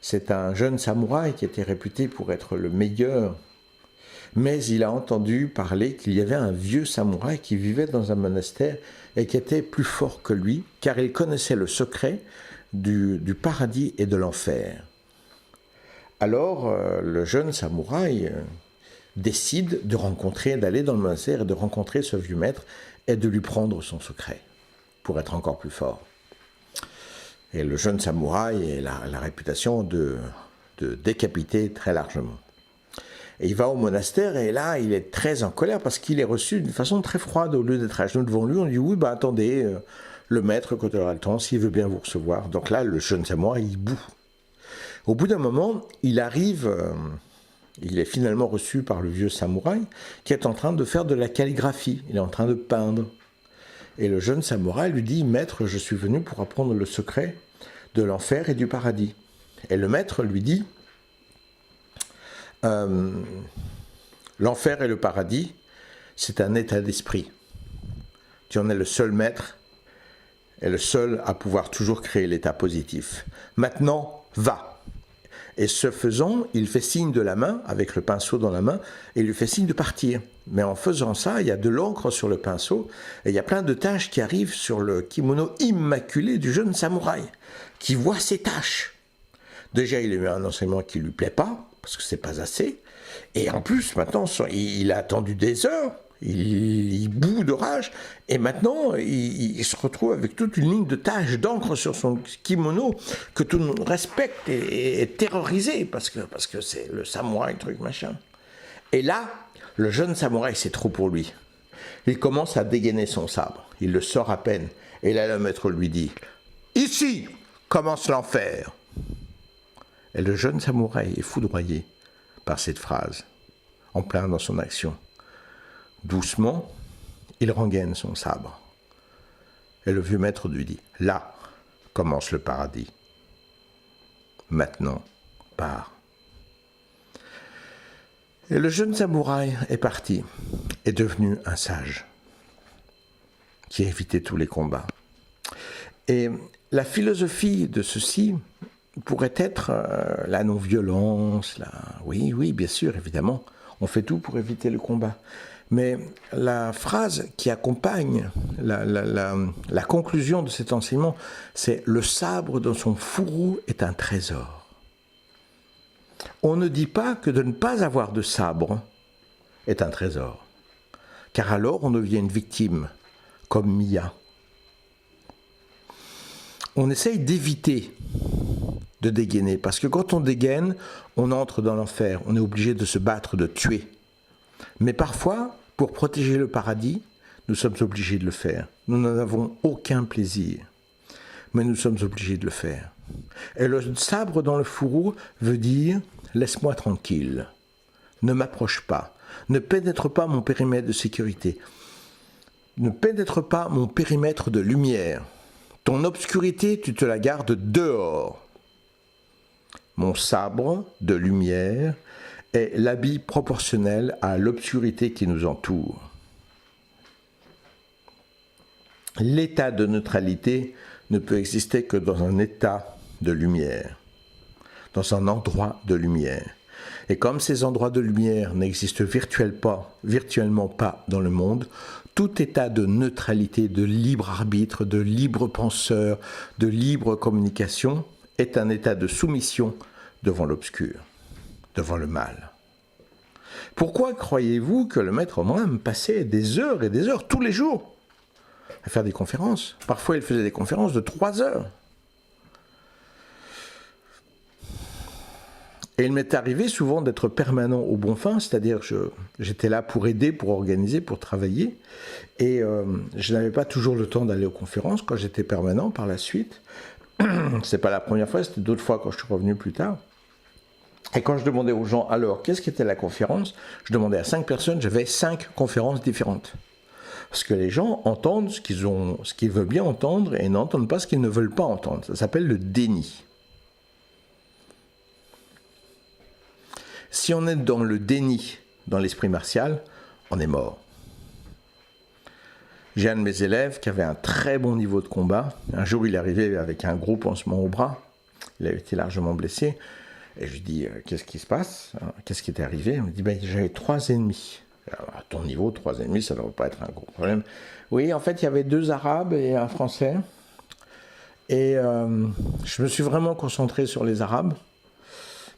S1: C'est un jeune samouraï qui était réputé pour être le meilleur, mais il a entendu parler qu'il y avait un vieux samouraï qui vivait dans un monastère et qui était plus fort que lui, car il connaissait le secret du paradis et de l'enfer. Alors, le jeune samouraï décide d'aller dans le monastère et de rencontrer ce vieux maître et de lui prendre son secret pour être encore plus fort. Et le jeune samouraï a la réputation de décapiter très largement. Et il va au monastère et là, il est très en colère parce qu'il est reçu d'une façon très froide. Au lieu d'être à genoux devant lui, on dit « Oui, attendez, le maître, quand il aura le temps, s'il veut bien vous recevoir. » Donc là, le jeune samouraï, il boue. Au bout d'un moment, il arrive, il est finalement reçu par le vieux samouraï qui est en train de faire de la calligraphie, il est en train de peindre. Et le jeune samouraï lui dit « Maître, je suis venu pour apprendre le secret de l'enfer et du paradis. » Et le maître lui dit « L'enfer et le paradis, c'est un état d'esprit. Tu en es le seul maître et le seul à pouvoir toujours créer l'état positif. Maintenant, va !» Et ce faisant, il fait signe de la main, avec le pinceau dans la main, et il lui fait signe de partir. Mais en faisant ça, il y a de l'encre sur le pinceau, et il y a plein de taches qui arrivent sur le kimono immaculé du jeune samouraï, qui voit ces taches. Déjà, il a eu un enseignement qui ne lui plaît pas, parce que c'est pas assez, et en plus, maintenant, il a attendu des heures, il bout de rage, et maintenant, il se retrouve avec toute une ligne de taches d'encre sur son kimono que tout le monde respecte et est terrorisé, parce que c'est le samouraï, truc machin. Et là, le jeune samouraï, c'est trop pour lui. Il commence à dégainer son sabre, il le sort à peine, et là, le maître lui dit « Ici commence l'enfer !» Et le jeune samouraï est foudroyé par cette phrase, en plein dans son action. Doucement, il rengaine son sabre. Et le vieux maître lui dit « Là commence le paradis. Maintenant, pars. » Et le jeune samouraï est parti, est devenu un sage, qui a évité tous les combats. Et la philosophie de ceci pourrait être la non-violence, oui, bien sûr, évidemment, on fait tout pour éviter le combat. Mais la phrase qui accompagne la conclusion de cet enseignement, c'est « Le sabre dans son fourreau est un trésor ». On ne dit pas que de ne pas avoir de sabre est un trésor, car alors on devient une victime, comme Mia. On essaye d'éviter de dégainer, parce que quand on dégaine, on entre dans l'enfer, on est obligé de se battre, de tuer. Mais parfois, Pour protéger le paradis, nous sommes obligés de le faire. Nous n'en avons aucun plaisir, mais nous sommes obligés de le faire. Et le sabre dans le fourreau veut dire « laisse-moi tranquille, ne m'approche pas, ne pénètre pas mon périmètre de sécurité, ne pénètre pas mon périmètre de lumière. Ton obscurité, tu te la gardes dehors. » Mon sabre de lumière est l'habit proportionnel à l'obscurité qui nous entoure. L'état de neutralité ne peut exister que dans un état de lumière, dans un endroit de lumière. Et comme ces endroits de lumière n'existent virtuellement pas dans le monde, tout état de neutralité, de libre arbitre, de libre penseur, de libre communication est un état de soumission devant l'obscur, devant le mal. Pourquoi croyez-vous que le maître Omram passait des heures et des heures tous les jours à faire des conférences? Parfois, il faisait des conférences de 3 heures. Et il m'est arrivé souvent d'être permanent au bon fin, c'est-à-dire j'étais là pour aider, pour organiser, pour travailler. Et je n'avais pas toujours le temps d'aller aux conférences quand j'étais permanent par la suite. C'est pas la première fois, c'était d'autres fois quand je suis revenu plus tard. Et quand je demandais aux gens, alors, qu'est-ce qu'était la conférence? Je demandais à 5 personnes, j'avais 5 conférences différentes. Parce que les gens entendent ce qu'ils veulent bien entendre et n'entendent pas ce qu'ils ne veulent pas entendre. Ça s'appelle le déni. Si on est dans le déni, dans l'esprit martial, on est mort. J'ai un de mes élèves qui avait un très bon niveau de combat. Un jour, il est arrivé avec un gros pansement au bras. Il avait été largement blessé. Et je lui dis, qu'est-ce qui se passe? Qu'est-ce qui est arrivé? Il me dit, ben, j'avais 3 ennemis. Alors, à ton niveau, 3 ennemis, ça ne devrait pas être un gros problème. Oui, en fait, il y avait 2 Arabes et un Français. Et je me suis vraiment concentré sur les Arabes,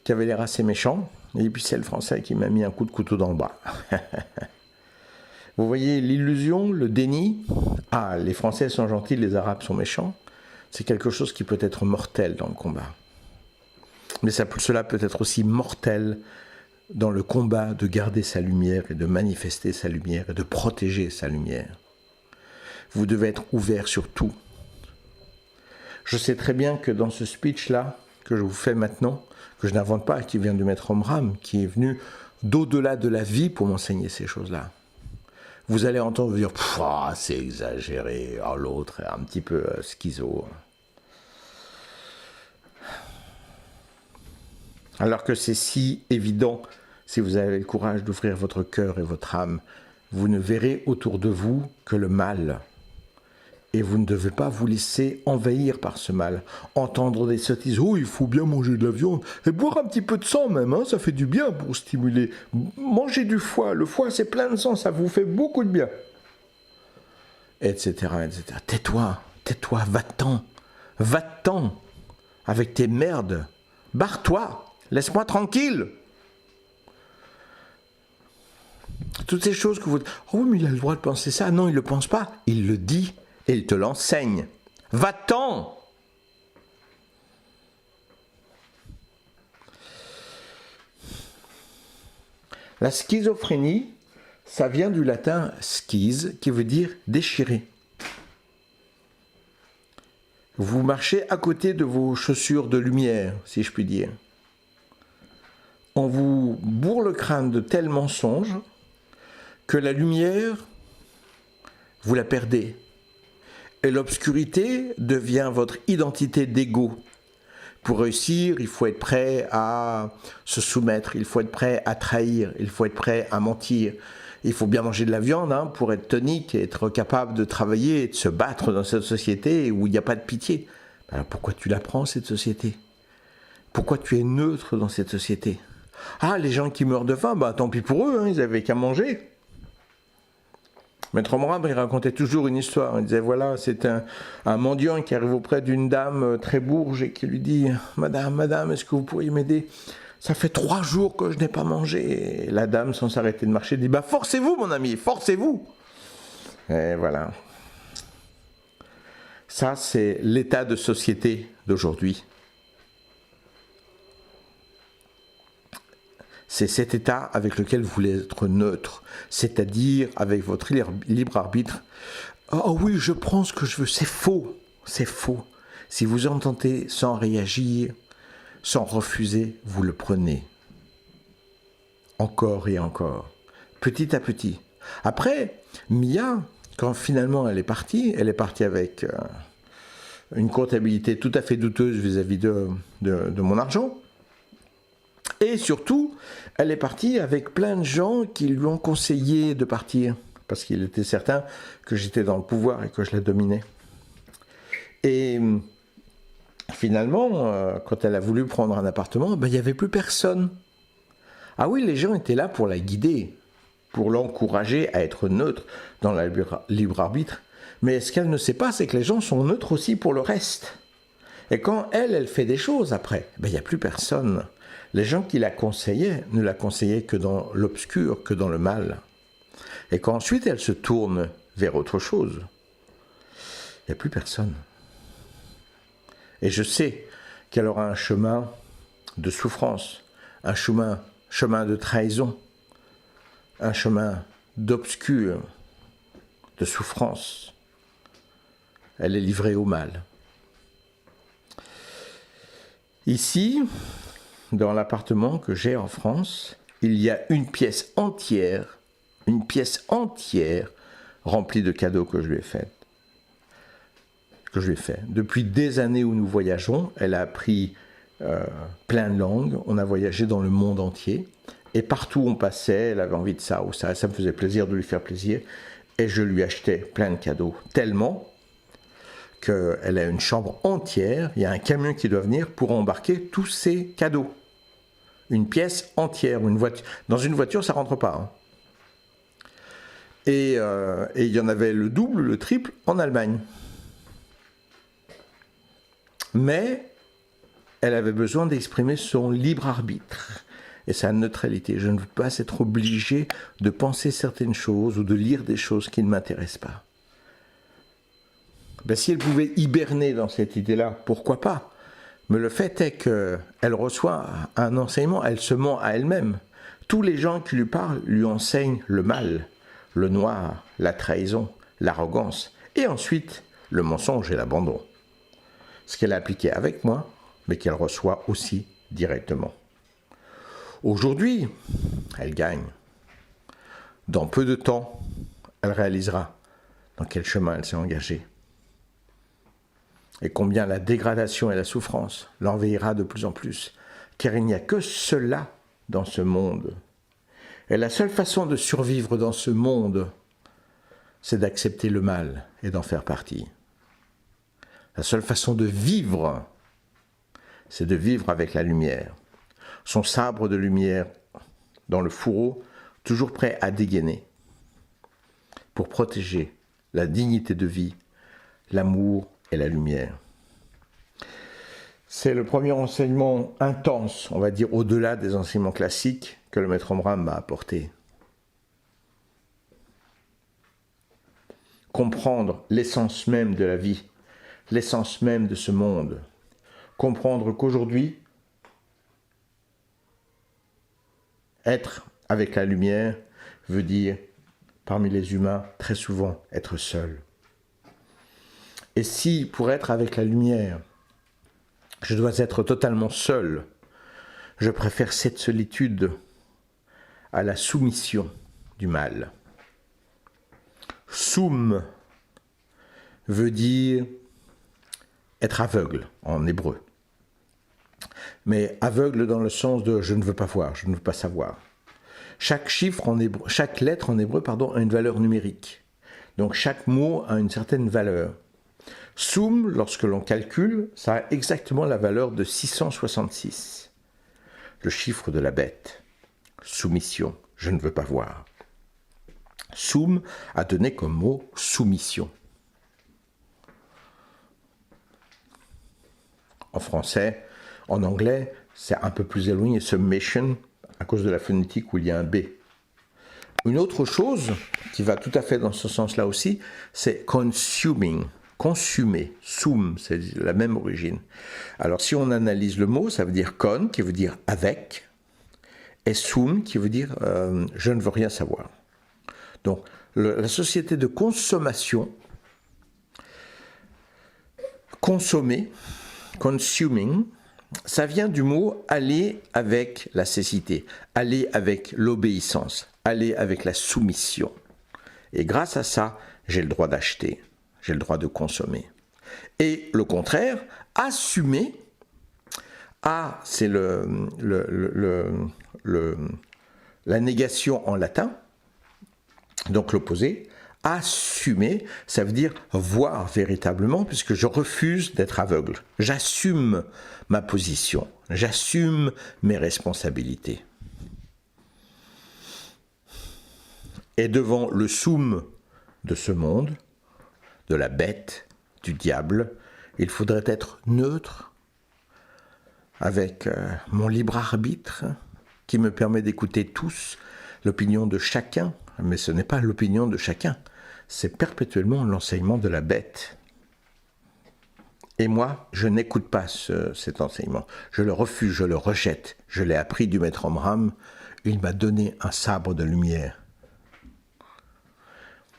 S1: qui avaient l'air assez méchants. Et puis c'est le Français qui m'a mis un coup de couteau dans le bras. Vous voyez l'illusion, le déni. Ah, les Français sont gentils, les Arabes sont méchants. C'est quelque chose qui peut être mortel dans le combat. Mais cela peut être aussi mortel dans le combat de garder sa lumière et de manifester sa lumière et de protéger sa lumière. Vous devez être ouvert sur tout. Je sais très bien que dans ce speech-là, que je vous fais maintenant, que je n'invente pas, qui vient du maître Omram, qui est venu d'au-delà de la vie pour m'enseigner ces choses-là. Vous allez entendre dire « c'est exagéré, l'autre est un petit peu schizo ». Alors que c'est si évident, si vous avez le courage d'ouvrir votre cœur et votre âme, vous ne verrez autour de vous que le mal. Et vous ne devez pas vous laisser envahir par ce mal. Entendre des sottises, oh, il faut bien manger de la viande, et boire un petit peu de sang même, hein, ça fait du bien pour stimuler. Mangez du foie, le foie c'est plein de sang, ça vous fait beaucoup de bien. Etc. etc. Tais-toi, tais-toi, va-t'en, avec tes merdes, barre-toi, laisse-moi tranquille. Toutes ces choses que vous... Oh, mais il a le droit de penser ça. Non, il ne le pense pas, il le dit. Et il te l'enseigne. Va-t'en! La schizophrénie, ça vient du latin schis, qui veut dire déchirer. Vous marchez à côté de vos chaussures de lumière, si je puis dire. On vous bourre le crâne de tels mensonges que la lumière, vous la perdez. Et l'obscurité devient votre identité d'ego. Pour réussir, il faut être prêt à se soumettre, il faut être prêt à trahir, il faut être prêt à mentir. Il faut bien manger de la viande pour être tonique et être capable de travailler et de se battre dans cette société où il n'y a pas de pitié. Alors pourquoi tu la prends, cette société? Pourquoi tu es neutre dans cette société? Ah, les gens qui meurent de faim, tant pis pour eux, ils n'avaient qu'à manger. Maître Omram, il racontait toujours une histoire. Il disait, voilà, c'est un mendiant qui arrive auprès d'une dame très bourge et qui lui dit, « Madame, est-ce que vous pourriez m'aider? Ça fait 3 jours que je n'ai pas mangé. » Et la dame, sans s'arrêter de marcher, dit, « Forcez-vous, mon ami, forcez-vous !» Et voilà. Ça, c'est l'état de société d'aujourd'hui. C'est cet état avec lequel vous voulez être neutre, c'est-à-dire avec votre libre arbitre. Oh oui, je prends ce que je veux. C'est faux, c'est faux. Si vous entendez sans réagir, sans refuser, vous le prenez. Encore et encore, petit à petit. Après, Mia, quand finalement elle est partie avec une comptabilité tout à fait douteuse vis-à-vis de mon argent. Et surtout, elle est partie avec plein de gens qui lui ont conseillé de partir, parce qu'il était certain que j'étais dans le pouvoir et que je la dominais. Et finalement, quand elle a voulu prendre un appartement, il n'y avait plus personne. Ah oui, les gens étaient là pour la guider, pour l'encourager à être neutre dans la libre arbitre. Mais ce qu'elle ne sait pas, c'est que les gens sont neutres aussi pour le reste. Et quand elle fait des choses après, il n'y a plus personne. Les gens qui la conseillaient ne la conseillaient que dans l'obscur, que dans le mal. Et quand ensuite elle se tourne vers autre chose, il n'y a plus personne. Et je sais qu'elle aura un chemin de souffrance, un chemin de trahison, un chemin d'obscur, de souffrance. Elle est livrée au mal. Ici, dans l'appartement que j'ai en France, il y a une pièce entière remplie de cadeaux que je lui ai fait. Depuis des années où nous voyageons, elle a appris plein de langues, on a voyagé dans le monde entier, et partout où on passait, elle avait envie de ça ou ça me faisait plaisir de lui faire plaisir, et je lui achetais plein de cadeaux, tellement qu'elle a une chambre entière, il y a un camion qui doit venir pour embarquer tous ces cadeaux. Une pièce entière, dans une voiture ça ne rentre pas. Hein. Et il y en avait le double, le triple en Allemagne. Mais elle avait besoin d'exprimer son libre arbitre et sa neutralité. Je ne veux pas être obligé de penser certaines choses ou de lire des choses qui ne m'intéressent pas. Si elle pouvait hiberner dans cette idée-là, pourquoi pas? Mais le fait est qu'elle reçoit un enseignement, elle se ment à elle-même. Tous les gens qui lui parlent lui enseignent le mal, le noir, la trahison, l'arrogance, et ensuite le mensonge et l'abandon. Ce qu'elle a appliqué avec moi, mais qu'elle reçoit aussi directement. Aujourd'hui, elle gagne. Dans peu de temps, elle réalisera dans quel chemin elle s'est engagée. Et combien la dégradation et la souffrance l'envahira de plus en plus, car il n'y a que cela dans ce monde. Et la seule façon de survivre dans ce monde, c'est d'accepter le mal et d'en faire partie. La seule façon de vivre, c'est de vivre avec la lumière. Son sabre de lumière dans le fourreau, toujours prêt à dégainer, pour protéger la dignité de vie, l'amour et la lumière. C'est le premier enseignement intense, on va dire au-delà des enseignements classiques, que le maître Omraam m'a apporté. Comprendre l'essence même de la vie, l'essence même de ce monde. Comprendre qu'aujourd'hui, être avec la lumière veut dire, parmi les humains, très souvent être seul. Et si, pour être avec la lumière, je dois être totalement seul, je préfère cette solitude à la soumission du mal. Soum veut dire être aveugle en hébreu. Mais aveugle dans le sens de je ne veux pas voir, je ne veux pas savoir. Chaque lettre en hébreu, a une valeur numérique. Donc chaque mot a une certaine valeur. Soum, lorsque l'on calcule, ça a exactement la valeur de 666. Le chiffre de la bête. Soumission, je ne veux pas voir. Soum a donné comme mot soumission. En français, en anglais, c'est un peu plus éloigné, submission, à cause de la phonétique où il y a un B. Une autre chose qui va tout à fait dans ce sens-là aussi, c'est consuming, consumer, soum, c'est la même origine. Alors si on analyse le mot, ça veut dire con, qui veut dire avec, et sum qui veut dire je ne veux rien savoir. Donc la société de consommation, consommer, consuming, ça vient du mot aller avec la cécité, aller avec l'obéissance, aller avec la soumission. Et grâce à ça, j'ai le droit d'acheter, j'ai le droit de consommer. Et le contraire, assumer, c'est la négation en latin, donc l'opposé. Assumer, ça veut dire voir véritablement, puisque je refuse d'être aveugle. J'assume ma position, j'assume mes responsabilités. Et devant le soum de ce monde, de la bête, du diable, il faudrait être neutre, avec mon libre arbitre, qui me permet d'écouter tous l'opinion de chacun, mais ce n'est pas l'opinion de chacun, c'est perpétuellement l'enseignement de la bête. Et moi, je n'écoute pas cet enseignement. Je le refuse, je le rejette. Je l'ai appris du maître Omram. Il m'a donné un sabre de lumière.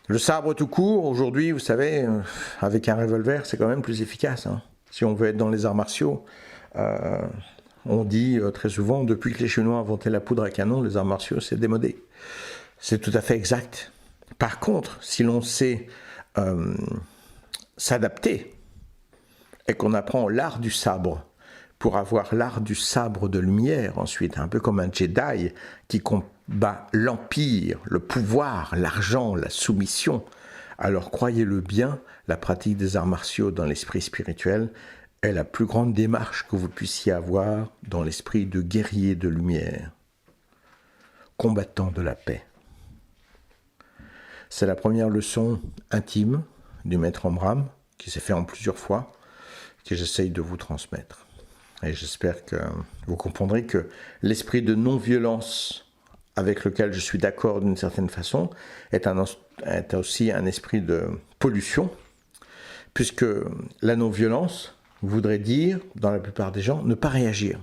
S1: Le sabre tout court, aujourd'hui, vous savez, avec un revolver, c'est quand même plus efficace. Hein. Si on veut être dans les arts martiaux, on dit très souvent, depuis que les Chinois ont inventé la poudre à canon, les arts martiaux, c'est démodé. C'est tout à fait exact. Par contre, si l'on sait s'adapter et qu'on apprend l'art du sabre pour avoir l'art du sabre de lumière ensuite, un peu comme un Jedi qui combat l'empire, le pouvoir, l'argent, la soumission, alors croyez-le bien, la pratique des arts martiaux dans l'esprit spirituel est la plus grande démarche que vous puissiez avoir dans l'esprit de guerrier de lumière, combattant de la paix. C'est la première leçon intime du maître Omram, qui s'est fait en plusieurs fois, que j'essaye de vous transmettre. Et j'espère que vous comprendrez que l'esprit de non-violence avec lequel je suis d'accord d'une certaine façon est aussi un esprit de pollution, puisque la non-violence voudrait dire, dans la plupart des gens, ne pas réagir.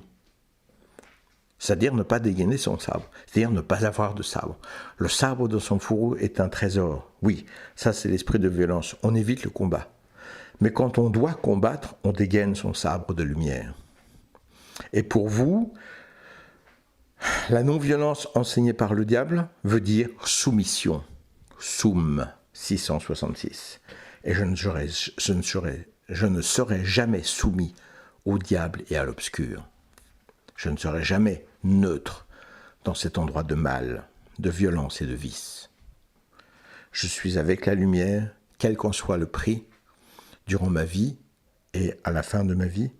S1: C'est-à-dire ne pas dégainer son sabre, c'est-à-dire ne pas avoir de sabre. Le sabre dans son fourreau est un trésor. Oui, ça c'est l'esprit de violence. On évite le combat. Mais quand on doit combattre, on dégaine son sabre de lumière. Et pour vous, la non-violence enseignée par le diable veut dire soumission. Soum 666. Et je ne serai jamais soumis au diable et à l'obscur. Je ne serai jamais neutre dans cet endroit de mal, de violence et de vice. Je suis avec la lumière, quel qu'en soit le prix, durant ma vie et à la fin de ma vie,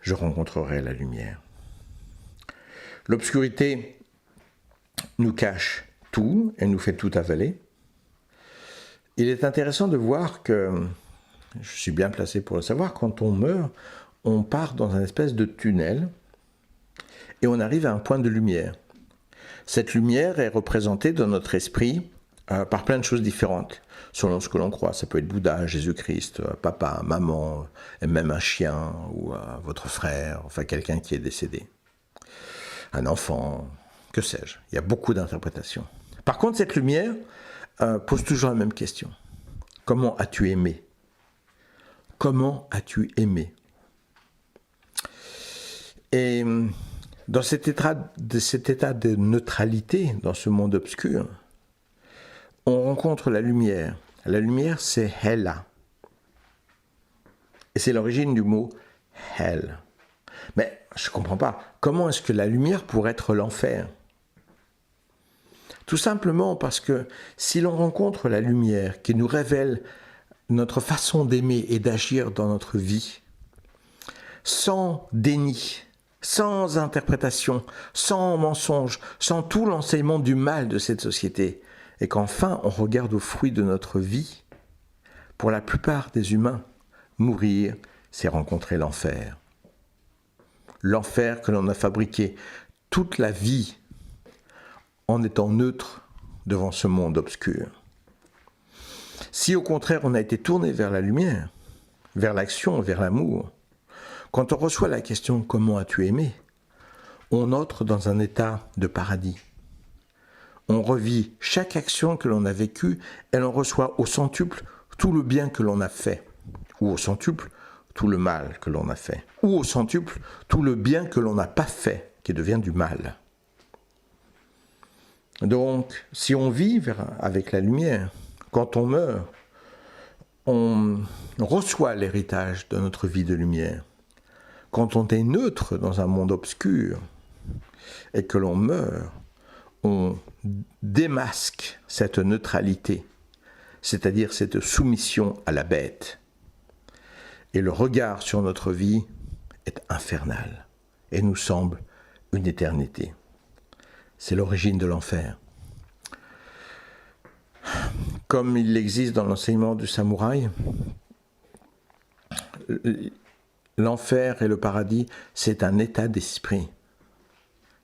S1: je rencontrerai la lumière. L'obscurité nous cache tout et nous fait tout avaler. Il est intéressant de voir que, je suis bien placé pour le savoir, quand on meurt, on part dans un espèce de tunnel et on arrive à un point de lumière. Cette lumière est représentée dans notre esprit par plein de choses différentes, selon ce que l'on croit. Ça peut être Bouddha, Jésus-Christ, papa, maman, et même un chien, ou votre frère, enfin quelqu'un qui est décédé. Un enfant, que sais-je. Il y a beaucoup d'interprétations. Par contre, cette lumière pose toujours la même question. Comment as-tu aimé ? Comment as-tu aimé ? Et dans cet état de neutralité, dans ce monde obscur, on rencontre la lumière. La lumière, c'est Hela. Et c'est l'origine du mot Hell. Mais je ne comprends pas. Comment est-ce que la lumière pourrait être l'enfer ? Tout simplement parce que si l'on rencontre la lumière qui nous révèle notre façon d'aimer et d'agir dans notre vie, sans déni, sans interprétation, sans mensonge, sans tout l'enseignement du mal de cette société, et qu'enfin on regarde aux fruits de notre vie, pour la plupart des humains, mourir, c'est rencontrer l'enfer. L'enfer que l'on a fabriqué toute la vie en étant neutre devant ce monde obscur. Si au contraire on a été tourné vers la lumière, vers l'action, vers l'amour, quand on reçoit la question « Comment as-tu aimé ?», on entre dans un état de paradis. On revit chaque action que l'on a vécue et l'on reçoit au centuple tout le bien que l'on a fait, ou au centuple tout le mal que l'on a fait, ou au centuple tout le bien que l'on n'a pas fait, qui devient du mal. Donc, si on vit avec la lumière, quand on meurt, on reçoit l'héritage de notre vie de lumière. Quand on est neutre dans un monde obscur et que l'on meurt, on démasque cette neutralité, c'est-à-dire cette soumission à la bête. Et le regard sur notre vie est infernal et nous semble une éternité. C'est l'origine de l'enfer. Comme il existe dans l'enseignement du samouraï, l'enfer et le paradis, c'est un état d'esprit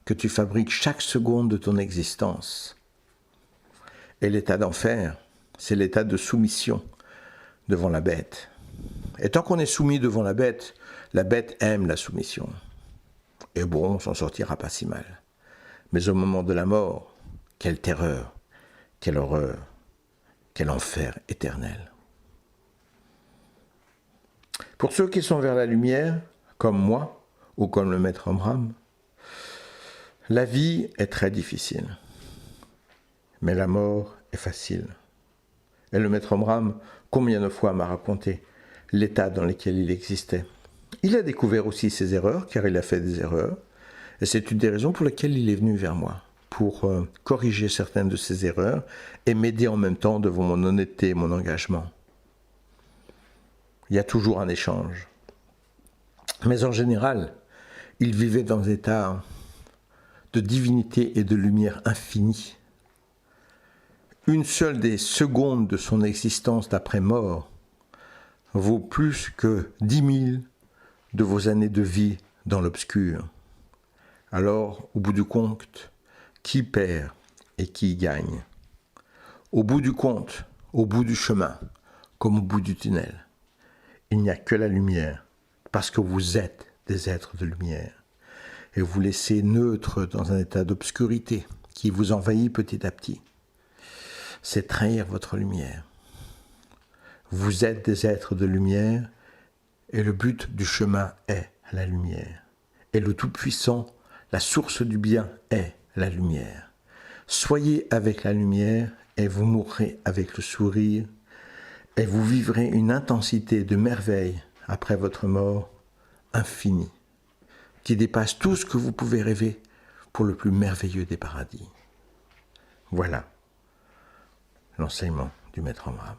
S1: que tu fabriques chaque seconde de ton existence. Et l'état d'enfer, c'est l'état de soumission devant la bête. Et tant qu'on est soumis devant la bête aime la soumission. Et bon, on s'en sortira pas si mal. Mais au moment de la mort, quelle terreur, quelle horreur, quel enfer éternel. Pour ceux qui sont vers la lumière, comme moi, ou comme le maître Omram, la vie est très difficile, mais la mort est facile. Et le maître Omram, combien de fois m'a raconté l'état dans lequel il existait. Il a découvert aussi ses erreurs, car il a fait des erreurs, et c'est une des raisons pour lesquelles il est venu vers moi, pour corriger certaines de ses erreurs et m'aider en même temps devant mon honnêteté et mon engagement. Il y a toujours un échange. Mais en général, il vivait dans un état de divinité et de lumière infinie. Une seule des secondes de son existence d'après-mort vaut plus que 10 000 de vos années de vie dans l'obscur. Alors, au bout du compte, qui perd et qui gagne? Au bout du compte, au bout du chemin, comme au bout du tunnel, il n'y a que la lumière, parce que vous êtes des êtres de lumière. Et vous laissez neutre dans un état d'obscurité qui vous envahit petit à petit. C'est trahir votre lumière. Vous êtes des êtres de lumière et le but du chemin est la lumière. Et le Tout-Puissant, la source du bien est la lumière. Soyez avec la lumière et vous mourrez avec le sourire et vous vivrez une intensité de merveille après votre mort infinie, qui dépasse tout ce que vous pouvez rêver pour le plus merveilleux des paradis. Voilà l'enseignement du maître Omram.